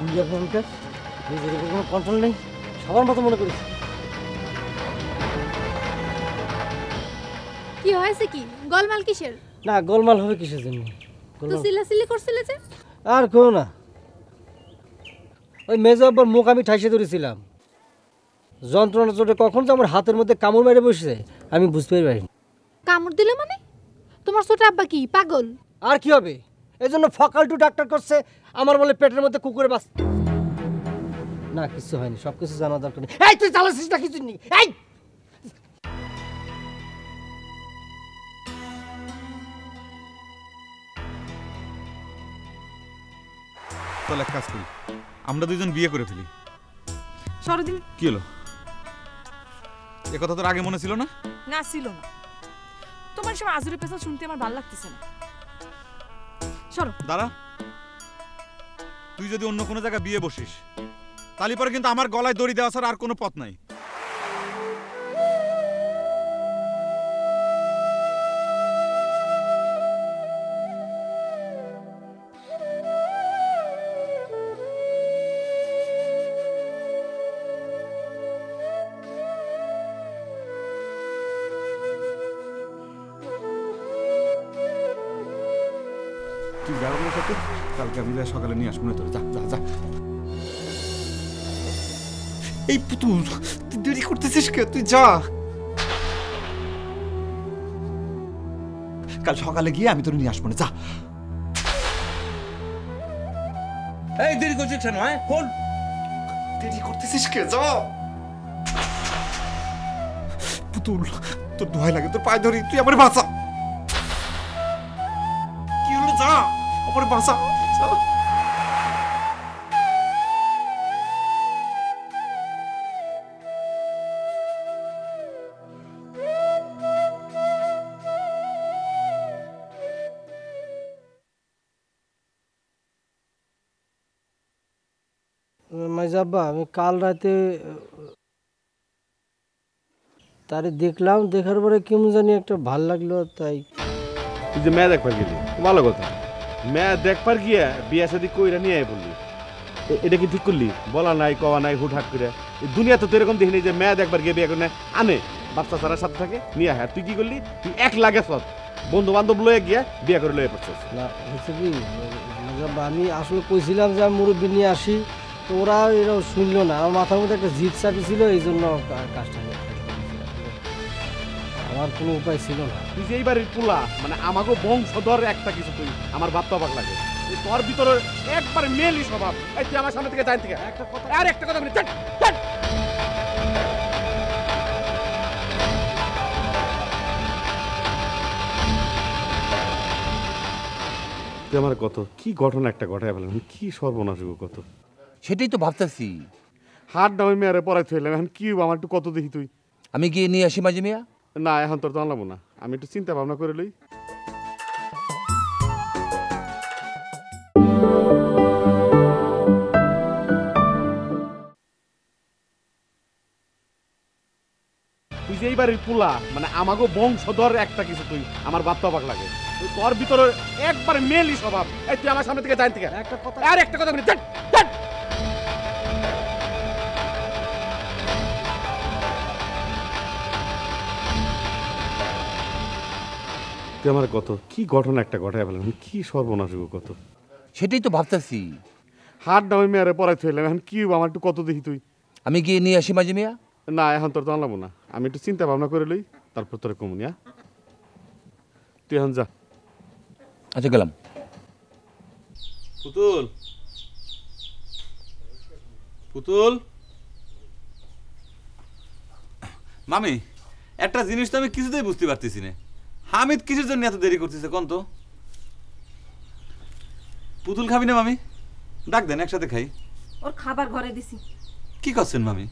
Speaker 7: নিজের উপর কোনো কন্ট্রোল নেই, সবার মতো মনে করিস।
Speaker 6: কি হয়েছে? কি গোলমাল কিসের?
Speaker 7: না গোলমাল হবে কিসের জন্য?
Speaker 6: তো চিল্লাচিল্লি করছিলে যে?
Speaker 7: আর কেউ না, ওই মেজো আব্বার মুখ আমি ঠাইসে ধরেছিলাম। যন্ত্রণা চোটে কখন তো আমার হাতের মধ্যে কামড় মেরে বসেছে, আমি বুঝতেই পারিনি।
Speaker 6: কামড় দিলে মানে? তোমার ছোট আব্বা কি পাগল?
Speaker 7: আর কি হবে, এই জন্য ফকালটু ডাক্তার করছে, আমার বলে পেটের মধ্যে কুকুরে বাস। না কিছু হয়নি, সব কিছু জানা দরকার নেই। এই তুই চালাচ্ছিস না কিছু নেই। এই
Speaker 15: তাহলে এক কাজ করি, আমরা দুইজন বিয়ে করে ফেলি।
Speaker 13: সরদিন
Speaker 15: কি হলো? এ কথা তোর আগে মনে ছিল না?
Speaker 13: না ছিল না। তোমার সব আজুরে পেছন শুনতে আমার ভালো লাগতেছে না। সরো।
Speaker 15: দাঁড়া, তুই যদি অন্য কোনো জায়গায় বিয়ে বসিস, তাহলে পরে কিন্তু আমার গলায় দড়ি দেওয়া ছাড়া আর কোনো পথ নাই। তুই যাবো আমার সাথে, কালকে আমি যাই সকালে নিয়ে আসবো না তোর। যা যা যা। এই পুতুল, তুই দেরি করতেছিস কে? তুই যা, কাল সকালে গিয়ে আমি তোর নিয়ে আসবো না। যা।
Speaker 11: এই দেরি করছিস কেন? হ্যাঁ ফোন
Speaker 15: দেরি করতেছিস কে? যা পুতুল, তোর দোহাই লাগে, তোর পায়ে ধরি, তুই আমার বাঁচা। কি হলো? যা, আমার বাঁচা। যা।
Speaker 7: মাইজাব্বা, আমি কাল রাতে তারে দেখলাম, দেখার পরে কেমন জানি একটা ভাল লাগলো, তাই।
Speaker 17: তুই যে মেয়ে দেখবার গেলি, ভালো কথা। মেয়ে দেখবার গিয়া বিয়া শাদী কইরা নিয়ে বললি, এটা কি ঠিক করলি? বলা নাই, কওয়া নাই, হুটহাট করে। দুনিয়া তো এরকম দেখিনি যে মেয়ে দেখবার গিয়ে বিয়ে করে আনে।
Speaker 19: বাচ্চা ছাড়ার সাথে থাকে নিয়ে হ্যাঁ তুই কি করলি তুই এক লাগে সব বন্ধু বান্ধব লয়ে গিয়া বিয়ে করে লয়ে পড়ছিস
Speaker 7: না হচ্ছে কি আমি আসলে কইছিলাম যে আমি মুরব্বী নিয়ে আসি তো ওরা এরকম শুনলো না আমার মাথার মধ্যে একটা জিদ চাপি ছিল এই জন্য কাজটা আমার কোনো উপায় ছিল না
Speaker 19: তুই যে এই বাড়ির পোলা মানে আমাকে বংশধর একটা কিছু তুই আমার বাপ অবাক লাগে তোর ভিতরে একবারে মেলি স্বভাব এই তুই আমার সামনে থেকে যাই থেকে একটা কথা আর একটা কথা বলি তুই আমার কত কি ঘটনা একটা ঘটায় ফেলেন কি সর্বনাশ কত
Speaker 11: সেটাই তো ভাবতেছি
Speaker 19: হাত ডাউন মেয়ারে পড়াইতে হইলাম এখন কি আমার একটু কত দেখি তুই
Speaker 11: আমি গিয়ে নিয়ে আসি মাঝে মিয়া
Speaker 19: না এখন তোর তো আনলাম না আমি একটু চিন্তা ভাবনা করে লই তুই যে এই বাড়ির পোলা মানে আমাকে বংশধর একটা কিছু তুই আমার বাপ অবাক লাগে তোর ভিতরে একবারে মেলি স্বভাব এই তুই আমার সামনে থেকে যাই থেকে একটা কথা আর একটা কথা বলি তুই আমার কত কি ঘটনা একটা ঘটায় ফেলেন কি সর্বনাশ কত
Speaker 11: সেটাই তো ভাবতেছি
Speaker 19: হাত ডাউন মেয়ারে পড়াইতে হইলাম এখন কি আমার একটু কত দেখি তুই
Speaker 11: আমি গিয়ে নিয়ে আসি মাঝে মিয়া
Speaker 19: না এখন তোর তো আনলাম না আমি একটু চিন্তা ভাবনা করে লই তারপর তোর কমুনিয়া তুই এখন যা
Speaker 11: আচ্ছা গেলাম
Speaker 15: পুতুল পুতুল মামি একটা জিনিস তো আমি কিছুতেই বুঝতে পারতেছি না হামিদ কিসের জন্য এত দেরি করতেছে কোন তো পুতুল খাবি না মামি ডাক দেন একসাথে খাই
Speaker 14: ওর খাবার ঘরে দিছি
Speaker 15: কি করছেন মামি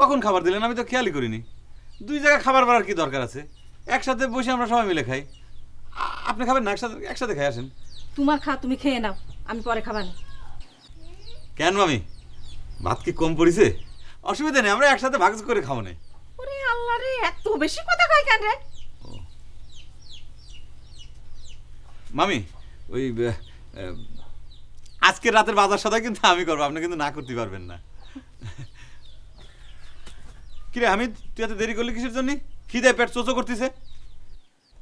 Speaker 15: কখন খাবার দিলেন আমি তো খেয়ালই করিনি দুই জায়গায় খাবার বাড়ার কি দরকার আছে একসাথে বসে আমরা সবাই মিলে খাই আপনি খাবেন না একসাথে একসাথে খাই আসেন
Speaker 14: তোমার খা তুমি খেয়ে নাও আমি পরে খাবার না
Speaker 15: কেন মামি ভাত কি কম পড়িছে অসুবিধা নেই আমরা একসাথে ভাগ করে খাবো না
Speaker 14: ওরে আল্লাহ রে এত বেশি কথা কয় কেন রে
Speaker 15: মামি ওই আজকের রাতের বাজার সদাই কিন্তু আমি করবো আপনি কিন্তু না করতে পারবেন না কিরে হামিদ তুই এত দেরি করলি কিসের জন্য খিদে পেট চোচো করতেছে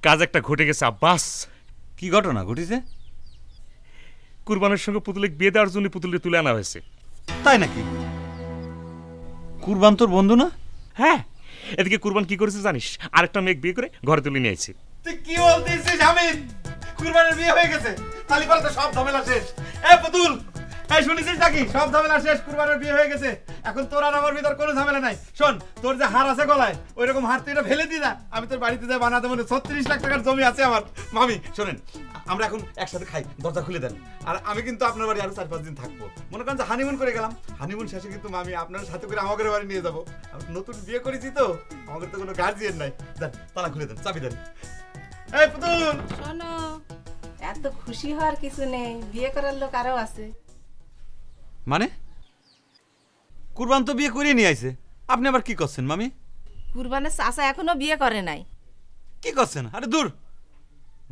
Speaker 3: কাজ একটা ঘটে গেছে আব্বাস
Speaker 15: কি ঘটনা ঘটেছে
Speaker 3: কুরবানের সঙ্গে পুতুলে বিয়ে দেওয়ার জন্য পুতুলে তুলে আনা হয়েছে
Speaker 15: তাই নাকি কুরবান তোর বন্ধু না
Speaker 3: হ্যাঁ এদিকে কুরবান কি করেছে জানিস আরেকটা মেয়ে বিয়ে করে ঘরে তুলে নিয়ে আইছে
Speaker 15: তুই কি বলতেছিস হামিদ কুরবানের বিয়ে হয়ে গেছে তালি পাল্টা সব ঝামেলা শেষ এ পুতুল এই শুনেছিস নাকি সব ঝামেলা শেষ কুরবানের বিয়ে হয়ে গেছে এখন তোর আর আমার ভিতর কোনো ঝামেলা নাই শোন তোর যে হার আছে গলায় ওই রকম হার তুই এটা ফেলে দি না আমি তোর বাড়িতে যাই বানাতে মনে 36 লাখ টাকার জমি আছে আমার মামি শোনেন আমরা এখন একসাথে খাই দরজা খুলে দেন আর আমি কিন্তু আপনার বাড়ি আরো 4-5 দিন থাকবো মনে করেন যে হানিমুন করে গেলাম হানিমুন শেষে কিন্তু মামি আপনার সাথে করে আমাদের বাড়ি নিয়ে যাবো আমি নতুন বিয়ে করেছি তো আমাদের তো কোনো গার্জিয়ান নাই দেন তালা খুলে দেন চাবি দেন এই পুতুল
Speaker 14: শোনো এত খুশি হওয়ার কিছু নেই বিয়ে করার লোক আরো আছে
Speaker 15: মানে কুরবান তো বিয়ে করে নিয়ে আইছে আপনি আবার কি করছেন মামি
Speaker 14: কুরবানের চাচা এখনো বিয়ে করে নাই
Speaker 15: কি করছেন আরে দূর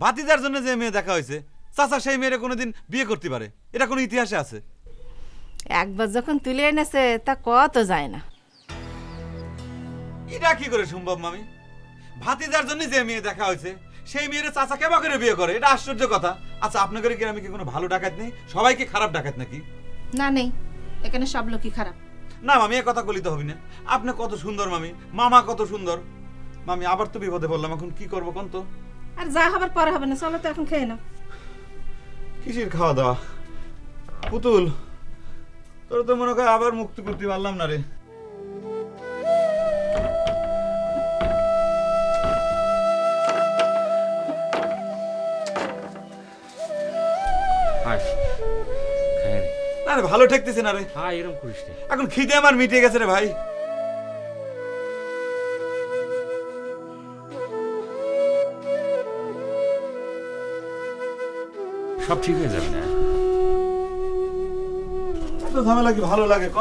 Speaker 15: ভাতিজার জন্য যে মেয়ে দেখা হয়েছে চাচা সেই মেয়েরে কোনোদিন বিয়ে করতে পারে এটা কোনো ইতিহাসে আছে
Speaker 14: একবার যখন তুলে এনেছে তা কত যায় না
Speaker 15: এটা কি করে সম্ভব মামি ভাতিজার জন্য যে মেয়ে দেখা হয়েছে সেই মেয়ের চাচা কেবা করে বিয়ে করে এটা আশ্চর্য কথা আচ্ছা আপনাদের গ্রামে কি কোনো ভালো ডাকাত নেই সবাই কি খারাপ ডাকাত নাকি
Speaker 14: না নেই এখানে সব লোকই খারাপ
Speaker 15: না মামি এ কথা বলিতে হবে না আপনি কত সুন্দর মামি মামা কত সুন্দর মামি আবার তো বিপদে পড়লাম এখন কি করবো কোন তো
Speaker 14: আর যা হবার পরে হবে না চলো তো এখন খেয়ে নাও
Speaker 15: কিসের খাওয়া দাওয়া পুতুল তোর তো মনে হয় আবার মুক্তি করতে পারলাম না রে আরে ভালো ঠেকতেছে না রে
Speaker 3: হ্যাঁ এরকম করিস না
Speaker 15: এখন খিদে আমার মিটে গেছে রে ভাই
Speaker 3: সব ঠিক হয়ে যাবে না
Speaker 15: তো ঝামেলা কি ভালো লাগে ক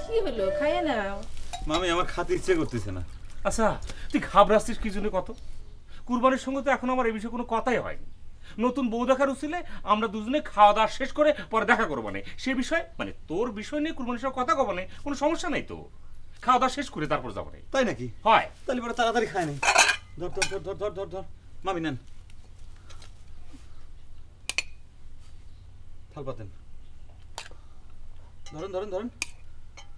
Speaker 14: কি হলো খাইয়ে নাও।
Speaker 15: মামি আমার খাতে ইচ্ছে করতেছে না।
Speaker 3: আচ্ছা তুই ঘাবড়াচ্ছিস কি জন্য কত? কুরবানির সঙ্গে তো এখন আমার এই বিষয়ে কোনো কথাই হয়নি। নতুন বউ দেখার উচিলে আমরা দুজনে খাওয়া দাওয়া শেষ করে পরে দেখা করবো না, সে বিষয়ে মানে তোর বিষয় নিয়ে কুরবানির সঙ্গে কথা কব না, কোনো সমস্যা নাই তো। খাওয়া দাওয়া শেষ করে তারপর যাবো না।
Speaker 15: তাই নাকি?
Speaker 3: হয়
Speaker 15: তাহলে পরে তাড়াতাড়ি খায় নি। ধর ধর ধর ধর ধর ধর ধর মামি নেন থাল পাতেন, ধরেন ধরেন ধরেন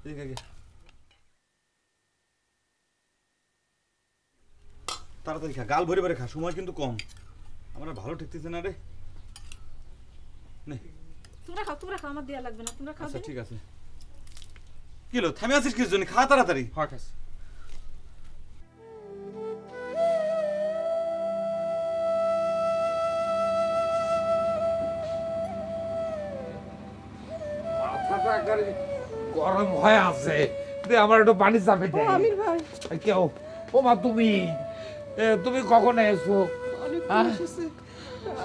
Speaker 15: এদিকে আগে। তাড়াতাড়ি খা, গাল ভরে ভরে খা, সময় কিন্তু কম। আমার ভালো ঠেকতেছে না রে। নে
Speaker 14: তোমরা খাও আমার দেয়া লাগবে না, তোমরা খাও।
Speaker 15: আচ্ছা ঠিক আছে। কি হলো থামে আছিস কিসের জন্য? খা তাড়াতাড়ি।
Speaker 3: হয় খাস।
Speaker 9: মাথাটা একেবারে গরম হয়ে আছে, দে আমার একটু পানি চাপে দে।
Speaker 5: আমির ভাই
Speaker 9: কেউ? ও মা তুমি তুমি কখন এসো?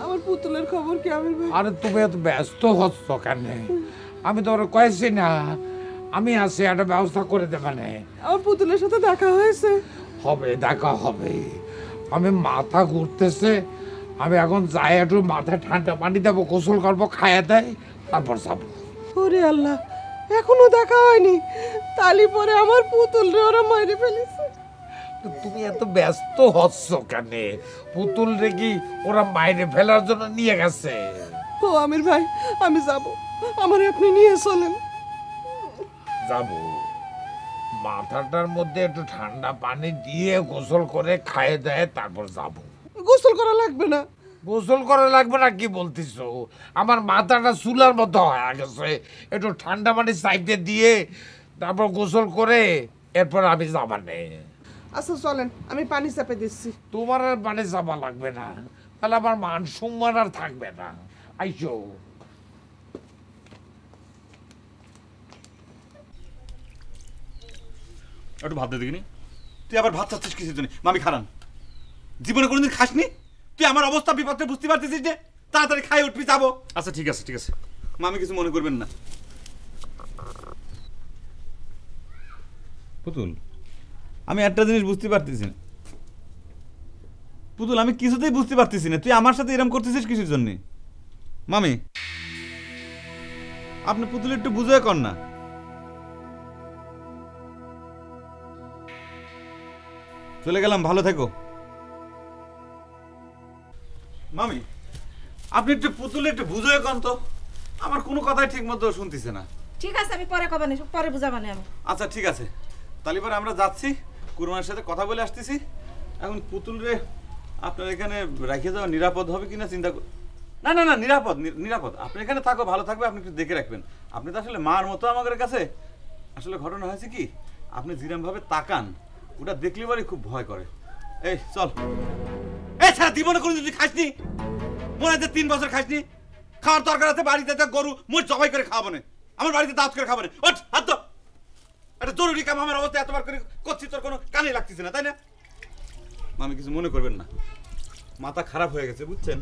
Speaker 5: আমার পুতুলের খবর কি আমির ভাই?
Speaker 9: আরে তুমি এত ব্যস্ত হচ্ছ কেন? আমি তো ওরা কয়েছি না, আমি আসি, একটা ব্যবস্থা করে দেবে না।
Speaker 5: আমার পুতুলের সাথে দেখা হয়েছে।
Speaker 9: হবে, দেখা হবে। আমি মাথা ঘুরতেছে, আমি এখন যাই একটু মাথায় ঠান্ডা পানি দেবো, গোসল করবো, খাইয়ে দেয়, তারপর যাবো।
Speaker 5: ওরে আল্লাহ, এখনো দেখা হয়নি? তালি পরে আমার পুতুল রে ওরা মাইরে ফেলেছে।
Speaker 9: তুমি এত ব্যস্ত হচ্ছ কেন? পুতুল রে কি ওরা মাইরে ফেলার জন্য নিয়ে গেছে?
Speaker 5: ও আমির ভাই, আমি যাব, আমারে আপনি নিয়ে চলেন।
Speaker 9: যাব, মাথাটার মধ্যে একটু ঠান্ডা পানি দিয়ে গোসল করে খাইয়ে দেয়, তারপর যাব।
Speaker 5: গোসল করা লাগবে না?
Speaker 9: গোসল করা লাগবে না কি বলতেছো? আমার মাথাটা চুলার মতো হয়ে গেছে, একটু ঠান্ডা পানি চাইতে দিয়ে তারপর গোসল করে এরপর আমি যাবানে।
Speaker 5: আচ্ছা চলেন, আমি পানি চাপে দিচ্ছি।
Speaker 9: তোমার আর পানি চাপা লাগবে না, তাহলে আমার মান সম্মান আর থাকবে না। আইসো।
Speaker 15: একটু ভাত দে দেখিনি। তুই আবার ভাত চাচ্ছিস কিসের জন্য? মামি খারান, জীবনে কোনোদিন খাসনি তুই? আমার অবস্থা বিপদে বুঝতে পারতেছিস যে? তাড়াতাড়ি খাই উঠবি, যাবো।
Speaker 3: আচ্ছা ঠিক আছে ঠিক আছে।
Speaker 15: মামি কিছু মনে করবেন না। পুতুল, আমি একটা জিনিস বুঝতে পারতেছি না। পুতুল, আমি কিছুতেই বুঝতে পারতেছি না তুই আমার সাথে এরকম করতেছিস কিসের জন্য? মামি, আপনি পুতুল একটু বুঝে কর না। চলে গেলাম, ভালো থেকো। মামি, আপনি একটু পুতুলে একটু বুঝে কন তো, আমার কোনো কথাই ঠিক মতো শুনতেছে না।
Speaker 14: ঠিক আছে, আমি পরে কবানি, পরে বুঝাবানি আমি।
Speaker 15: আচ্ছা ঠিক আছে, তাহলে পরে আমরা যাচ্ছি, কুরবানের সাথে কথা বলে আসতেছি। এখন পুতুল রে আপনার এখানে রেখে যাওয়া নিরাপদ হবে কিনা চিন্তা কর। না না না, নিরাপদ নিরাপদ। আপনি এখানে থাকো, ভালো থাকবে, আপনি একটু দেখে রাখবেন। আপনি তো আসলে মার মতো আমাদের কাছে। আসলে ঘটনা হয়েছে কি, আপনি যেরকমভাবে তাকান ওটা দেখলে পরে খুব ভয় করে। এই চল। এই ছাড়া জীবনে কোনো যদি খাসনি, মনে হচ্ছে 3 বছর খাসনি। খাওয়ার দরকার আছে, বাড়িতে গরু মোট জবাই করে খাওয়াবো না, আমার বাড়িতে দাঁত করে খাবো না। ওঠ, হাত তো। একটা জরুরি কাম আমার অবস্থা এতবার করে করছি, তোর কোনো কানে লাগতেছে না, তাই না? মামি কিছু মনে করবেন না, মাথা খারাপ হয়ে গেছে বুঝছেন।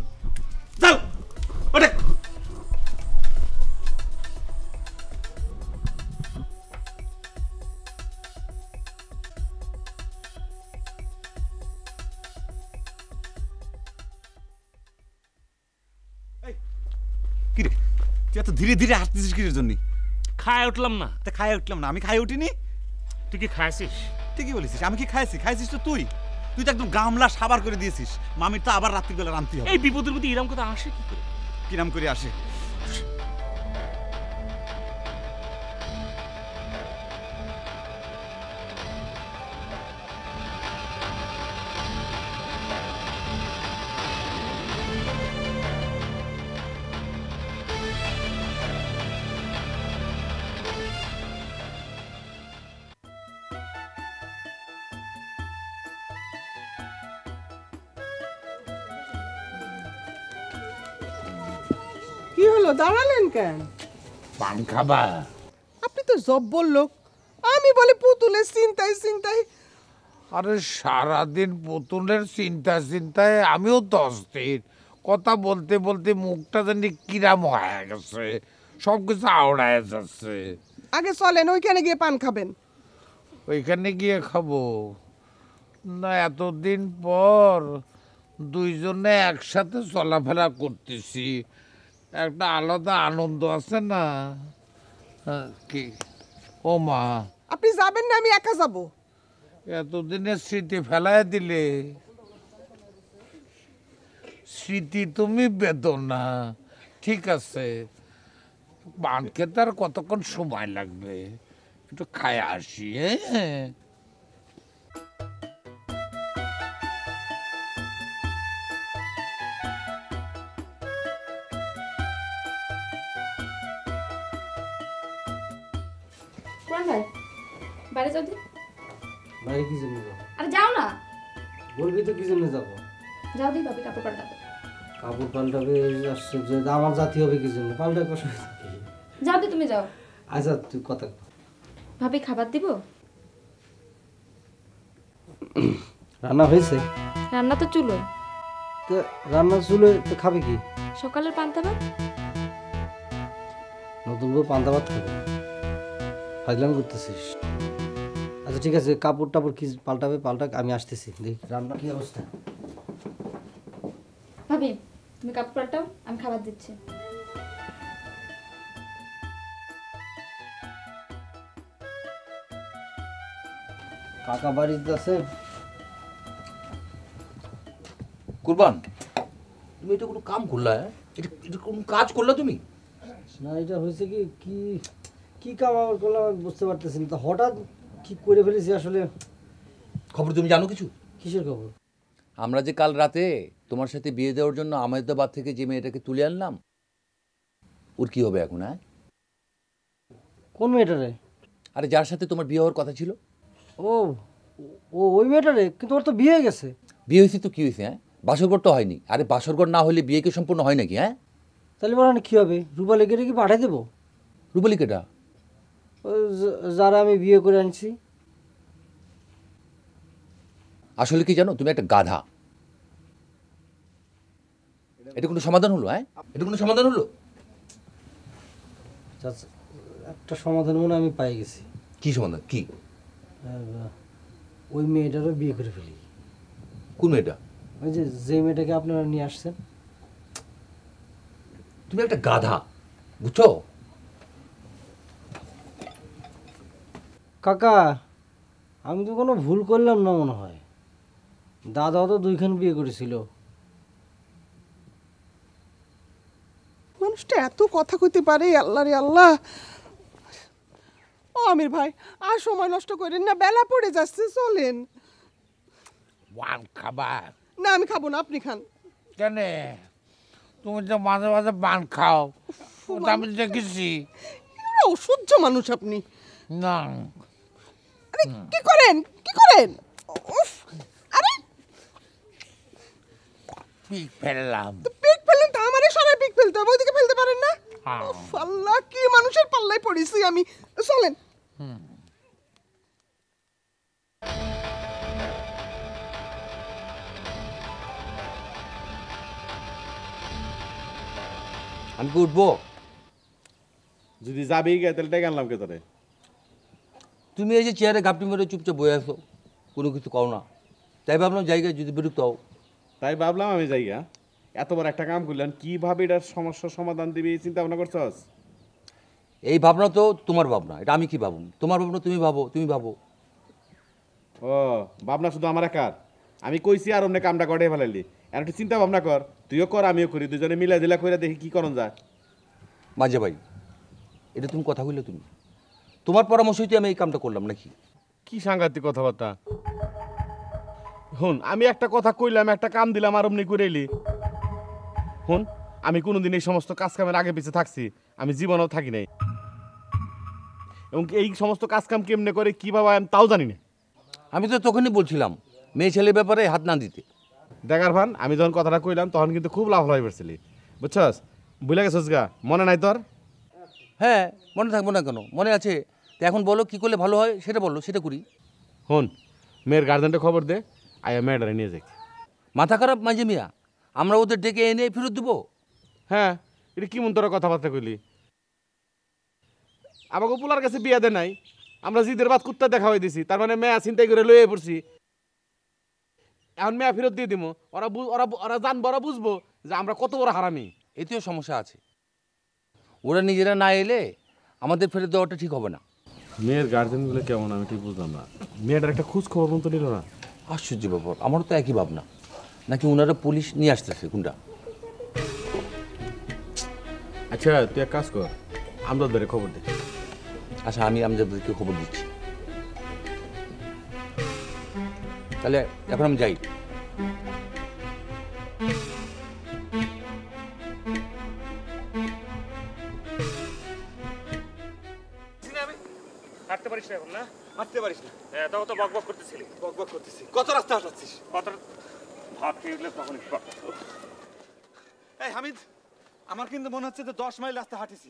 Speaker 15: যাও ওঠে। কি রে, তুই এত ধীরে ধীরে হাঁটতেছিস কিসের জন্য?
Speaker 3: খায় উঠলাম না।
Speaker 15: তা খায় উঠলাম না? আমি খায় উঠিনি।
Speaker 3: তুই কি খাইছিস?
Speaker 15: ঠিকই বলেছিস, আমি কি খাইছি? খাইছিস তো তুই। তুই তো একদম গামলা সাবার করে দিয়েছিস। মামির তো আবার রাত্রিবেলা রান্তি হবে।
Speaker 3: এই বিপদের মধ্যে এরকম কথা আসে কি করে?
Speaker 15: কিরাম করে আসে?
Speaker 5: কি হলো, দাঁড়ালেন কেন?
Speaker 9: পান খাবা?
Speaker 5: আপনি তো জব্বর লোক, আমি বলি পুতুলের চিন্তায় চিন্তায়।
Speaker 9: আরে সারাদিন পুতুলের চিন্তায় আমিও তো অস্থির। কথা বলতে বলতে মুখটা জানি কিরাম হয়ে গেছে, সব কিছু আওড়ায় যাচ্ছে।
Speaker 5: আগে চলেন ওইখানে গিয়ে পান খাবেন।
Speaker 9: ওইখানে গিয়ে খাবো না? এতদিন পর দুইজনে একসাথে চলাফেরা করতেছি, একটা আলাদা আনন্দ আছে না? কি ও মা,
Speaker 5: আপনি যাবেন না আমি একা যাব?
Speaker 9: এতদিনের স্মৃতি ফেলায় দিলে। স্মৃতি তুমি বেদনা, ঠিক আছে, পান খেতে আর কতক্ষণ সময় লাগবে, একটু খায় আসি। হ্যাঁ
Speaker 18: ভাই বাইরে যাও দি।
Speaker 7: বাইরে কি জন্য যাবো?
Speaker 18: আরে যাও না।
Speaker 7: বলবি তো কি জন্য যাবো?
Speaker 18: যাও দি, ভাবি কাপড় পাল্টাবে।
Speaker 7: কাপড় পাল্টাবে আসছে যে আমার জাতি হবে কি জন্য? পাল্টাবে কষ্ট।
Speaker 18: যাও দি, তুমি যাও।
Speaker 7: আচ্ছা তুই কথা।
Speaker 18: ভাবি খাবার দিব?
Speaker 7: রান্না হয়েছে?
Speaker 18: রান্না তো চুলোয়।
Speaker 7: তো রান্না চুলে তো খাবে কি?
Speaker 18: সকালের পান্তা ভাত।
Speaker 7: নতুন বউ পান্তা ভাত খাবে? ফাজলামি করতেছিস? আচ্ছা ঠিক আছে, কাপড় টাপড় কি পাল্টাবে পাল্টাক, আমি আসতেছি। দেখ রান্না কি অবস্থা।
Speaker 18: ভাবি তুমি কাপড় পাল্টাও, আমি খাবার দিচ্ছি।
Speaker 7: কাকা বাড়িতে আছে?
Speaker 11: কুরবান, তুমি এটা কোনো কাম করলা? এটা কোনো কাজ করলা তুমি?
Speaker 7: না এটা হয়েছে কি কি কি কাম আমার করলাম আমি বুঝতে পারতেছি না, তো হঠাৎ কি করে ফেলেছি আসলে।
Speaker 11: খবর তুমি জানো কিছু?
Speaker 7: কিসের খবর?
Speaker 11: আমরা যে কাল রাতে তোমার সাথে বিয়ে দেওয়ার জন্য আহমেদাবাদ থেকে যে মেয়েটাকে তুলে আনলাম, ওর কি হবে এখন? হ্যাঁ,
Speaker 7: কোন মেয়েটারে?
Speaker 11: আরে যার সাথে তোমার বিয়ে হওয়ার কথা ছিল।
Speaker 7: ও ও ওই মেয়েটারে? কিন্তু ওর তো বিয়ে হয়ে গেছে।
Speaker 11: বিয়ে হয়েছে তো কি হয়েছে? হ্যাঁ, বাসরঘর তো হয়নি। আরে বাসরঘর না হলে বিয়ে কি সম্পূর্ণ হয় নাকি? হ্যাঁ,
Speaker 7: তাহলে বলেন কি হবে? রূপালীকে কি পাঠাই দেবো?
Speaker 11: রূপালী কেটা?
Speaker 7: যারা আমি বিয়ে করে আনছি।
Speaker 11: আসলে কি জানো, তুমি একটা গাধা। এটা কোনো সমাধান হলো? হ্যাঁ, এটা কোনো সমাধান হলো?
Speaker 7: একটা সমাধান মনে আমি পাই গেছি।
Speaker 11: কি সমাধান? কি?
Speaker 7: ওই মেয়েটারও বিয়ে করে ফেলি।
Speaker 11: কোন মেয়েটা?
Speaker 7: ওই যে মেয়েটাকে আপনারা নিয়ে আসছেন।
Speaker 11: তুমি একটা গাধা, বুঝছো?
Speaker 7: কাকা আমি তো কোনো ভুল করলাম না মনে হয়। দাদাও তো দুইখান বিয়ে করেছিল।
Speaker 5: মানুষটা এত কথা কইতে পারে, আল্লাহ রে আল্লাহ। ও আমির ভাই আর সময় নষ্ট করেন না, বেলা পড়ে যাচ্ছে, চলেন।
Speaker 9: পান খাবার?
Speaker 5: না আমি খাবো না, আপনি খান।
Speaker 9: কেন? তুমি তো মাঝে মাঝে পান খাও, আমি দেখেছি।
Speaker 5: অসহ্য মানুষ আপনি।
Speaker 9: না
Speaker 5: আরে কি করেন কি করেন? উফ, আরে
Speaker 9: পিক ফেললাম।
Speaker 5: তো পিক ফেললেন তো আমারই সরাই পিক ফেলতে হবে, ওইদিকে ফেলতে পারেন না? উফ, আল্লাহ কি মানুষের পাল্লায় পড়েছি আমি। চলেন।
Speaker 11: আমি কি উঠবো?
Speaker 19: যদি যাবেই গে তাহলে ডেকে আনলাম কে তোরে?
Speaker 11: তুমি এই যে চেয়ারে গাপটি মেরে চুপচাপ বয়ে আসো, কোনো কিছু কও না। তাই ভাবলাম জায়গায় যদি বিরক্ত হও।
Speaker 19: তাই ভাবলাম আমি যাইগা। এতবার একটা কাম করলেন, কিভাবে এটার সমস্যার সমাধান দিবি চিন্তা ভাবনা করছস?
Speaker 11: এই ভাবনা তো তোমার ভাবনা, এটা আমি কি ভাবো? তোমার ভাবনা তুমি ভাবো, তুমি ভাবো।
Speaker 19: ও ভাবনা শুধু আমার একার? আমি কইছি আর অন্য কামটা করে ফেলাইলি, আর একটু চিন্তা ভাবনা কর। তুইও কর আমিও করি, দুজনে মিলা দিলা করে দেখি কি করন যায়।
Speaker 11: মাঝে ভাই, এটা তুমি কথা বললে, তুমি তোমার পরামর্শই আমি এই কামটা করলাম নাকি?
Speaker 19: কি সাংঘাতিক কথাবার্তা। হুন আমি একটা কথা কইলাম, একটা কাম দিলাম আর অমনি করে এলি। হুন আমি কোনোদিন এই সমস্ত কাজ কামের আগে পিছে থাকছি? আমি জীবনেও থাকি নাই। এবং এই সমস্ত কাজ কাম কেমনে করে কিভাবে আমি তাও জানি না।
Speaker 11: আমি তো তখনই বলছিলাম মেয়ে ছেলের ব্যাপারে হাত না দিতে।
Speaker 19: দেখার ভান আমি যখন কথাটা কইলাম তখন কিন্তু খুব লাভ হয়ে পড়ছিলি, বুঝছস? বুঝলে গেছস গা? মনে নাই তোর?
Speaker 11: হ্যাঁ মনে থাকবো না কেন, মনে আছে। তো এখন বলো কি করলে ভালো হয়, সেটা বলো, সেটা করি।
Speaker 19: হুন মেয়ের গার্জেনটা খবর দে, আয়া মেয়েটারে নিয়ে যাই।
Speaker 11: মাথা খারাপ মাঝে মিয়া, আমরা ওদের ডেকে এনে ফেরত দেবো?
Speaker 19: হ্যাঁ এটা কি মন তোরা কথাবার্তা কইলি? আমাকে পোলার কাছে বিয়া দেয় নাই, আমরা জিদের বাদ কুত্তা দেখা হয়ে দিছি, তার মানে মেয়া চিন্তাই করে লয়ে পড়ছি। এখন মেয়া ফেরত দিয়ে দিব, ওরা জানবো, ওরা বুঝবো যে আমরা কত বড় হারামি।
Speaker 11: এতেও সমস্যা আছে, ওরা নিজেরা না এলে আমাদের ফেরত দেওয়াটা ঠিক হবে না।
Speaker 19: মেয়ের গার্জেনগুলো কেমন আমি ঠিক বুঝলাম না, মেয়েটার একটা খোঁজ খবর মতো নিল না।
Speaker 11: আশ্চর্য ব্যাপার, আমারও তো একই ভাবনা, নাকি ওনারা পুলিশ নিয়ে আসতেছে কোনটা।
Speaker 19: আচ্ছা তুই এক কাজ কর, আমজাদের খবর দে।
Speaker 11: আচ্ছা আমি আমজাদকে খবর দিচ্ছি, তাহলে এখন আমি যাই।
Speaker 3: হাঁটতে পারিস না এখন না?
Speaker 8: হাঁটতে পারিস না?
Speaker 3: হ্যাঁ, তখন তো বক বক করতেছিলি।
Speaker 8: বক বক করতেছি। কত রাস্তা হাঁটাচ্ছিস?
Speaker 3: কত ভাত খেয়ে উঠলে তখন
Speaker 8: এই হামিদ, আমার কিন্তু মনে হচ্ছে যে 10 মাইল রাস্তা হাঁটিছি।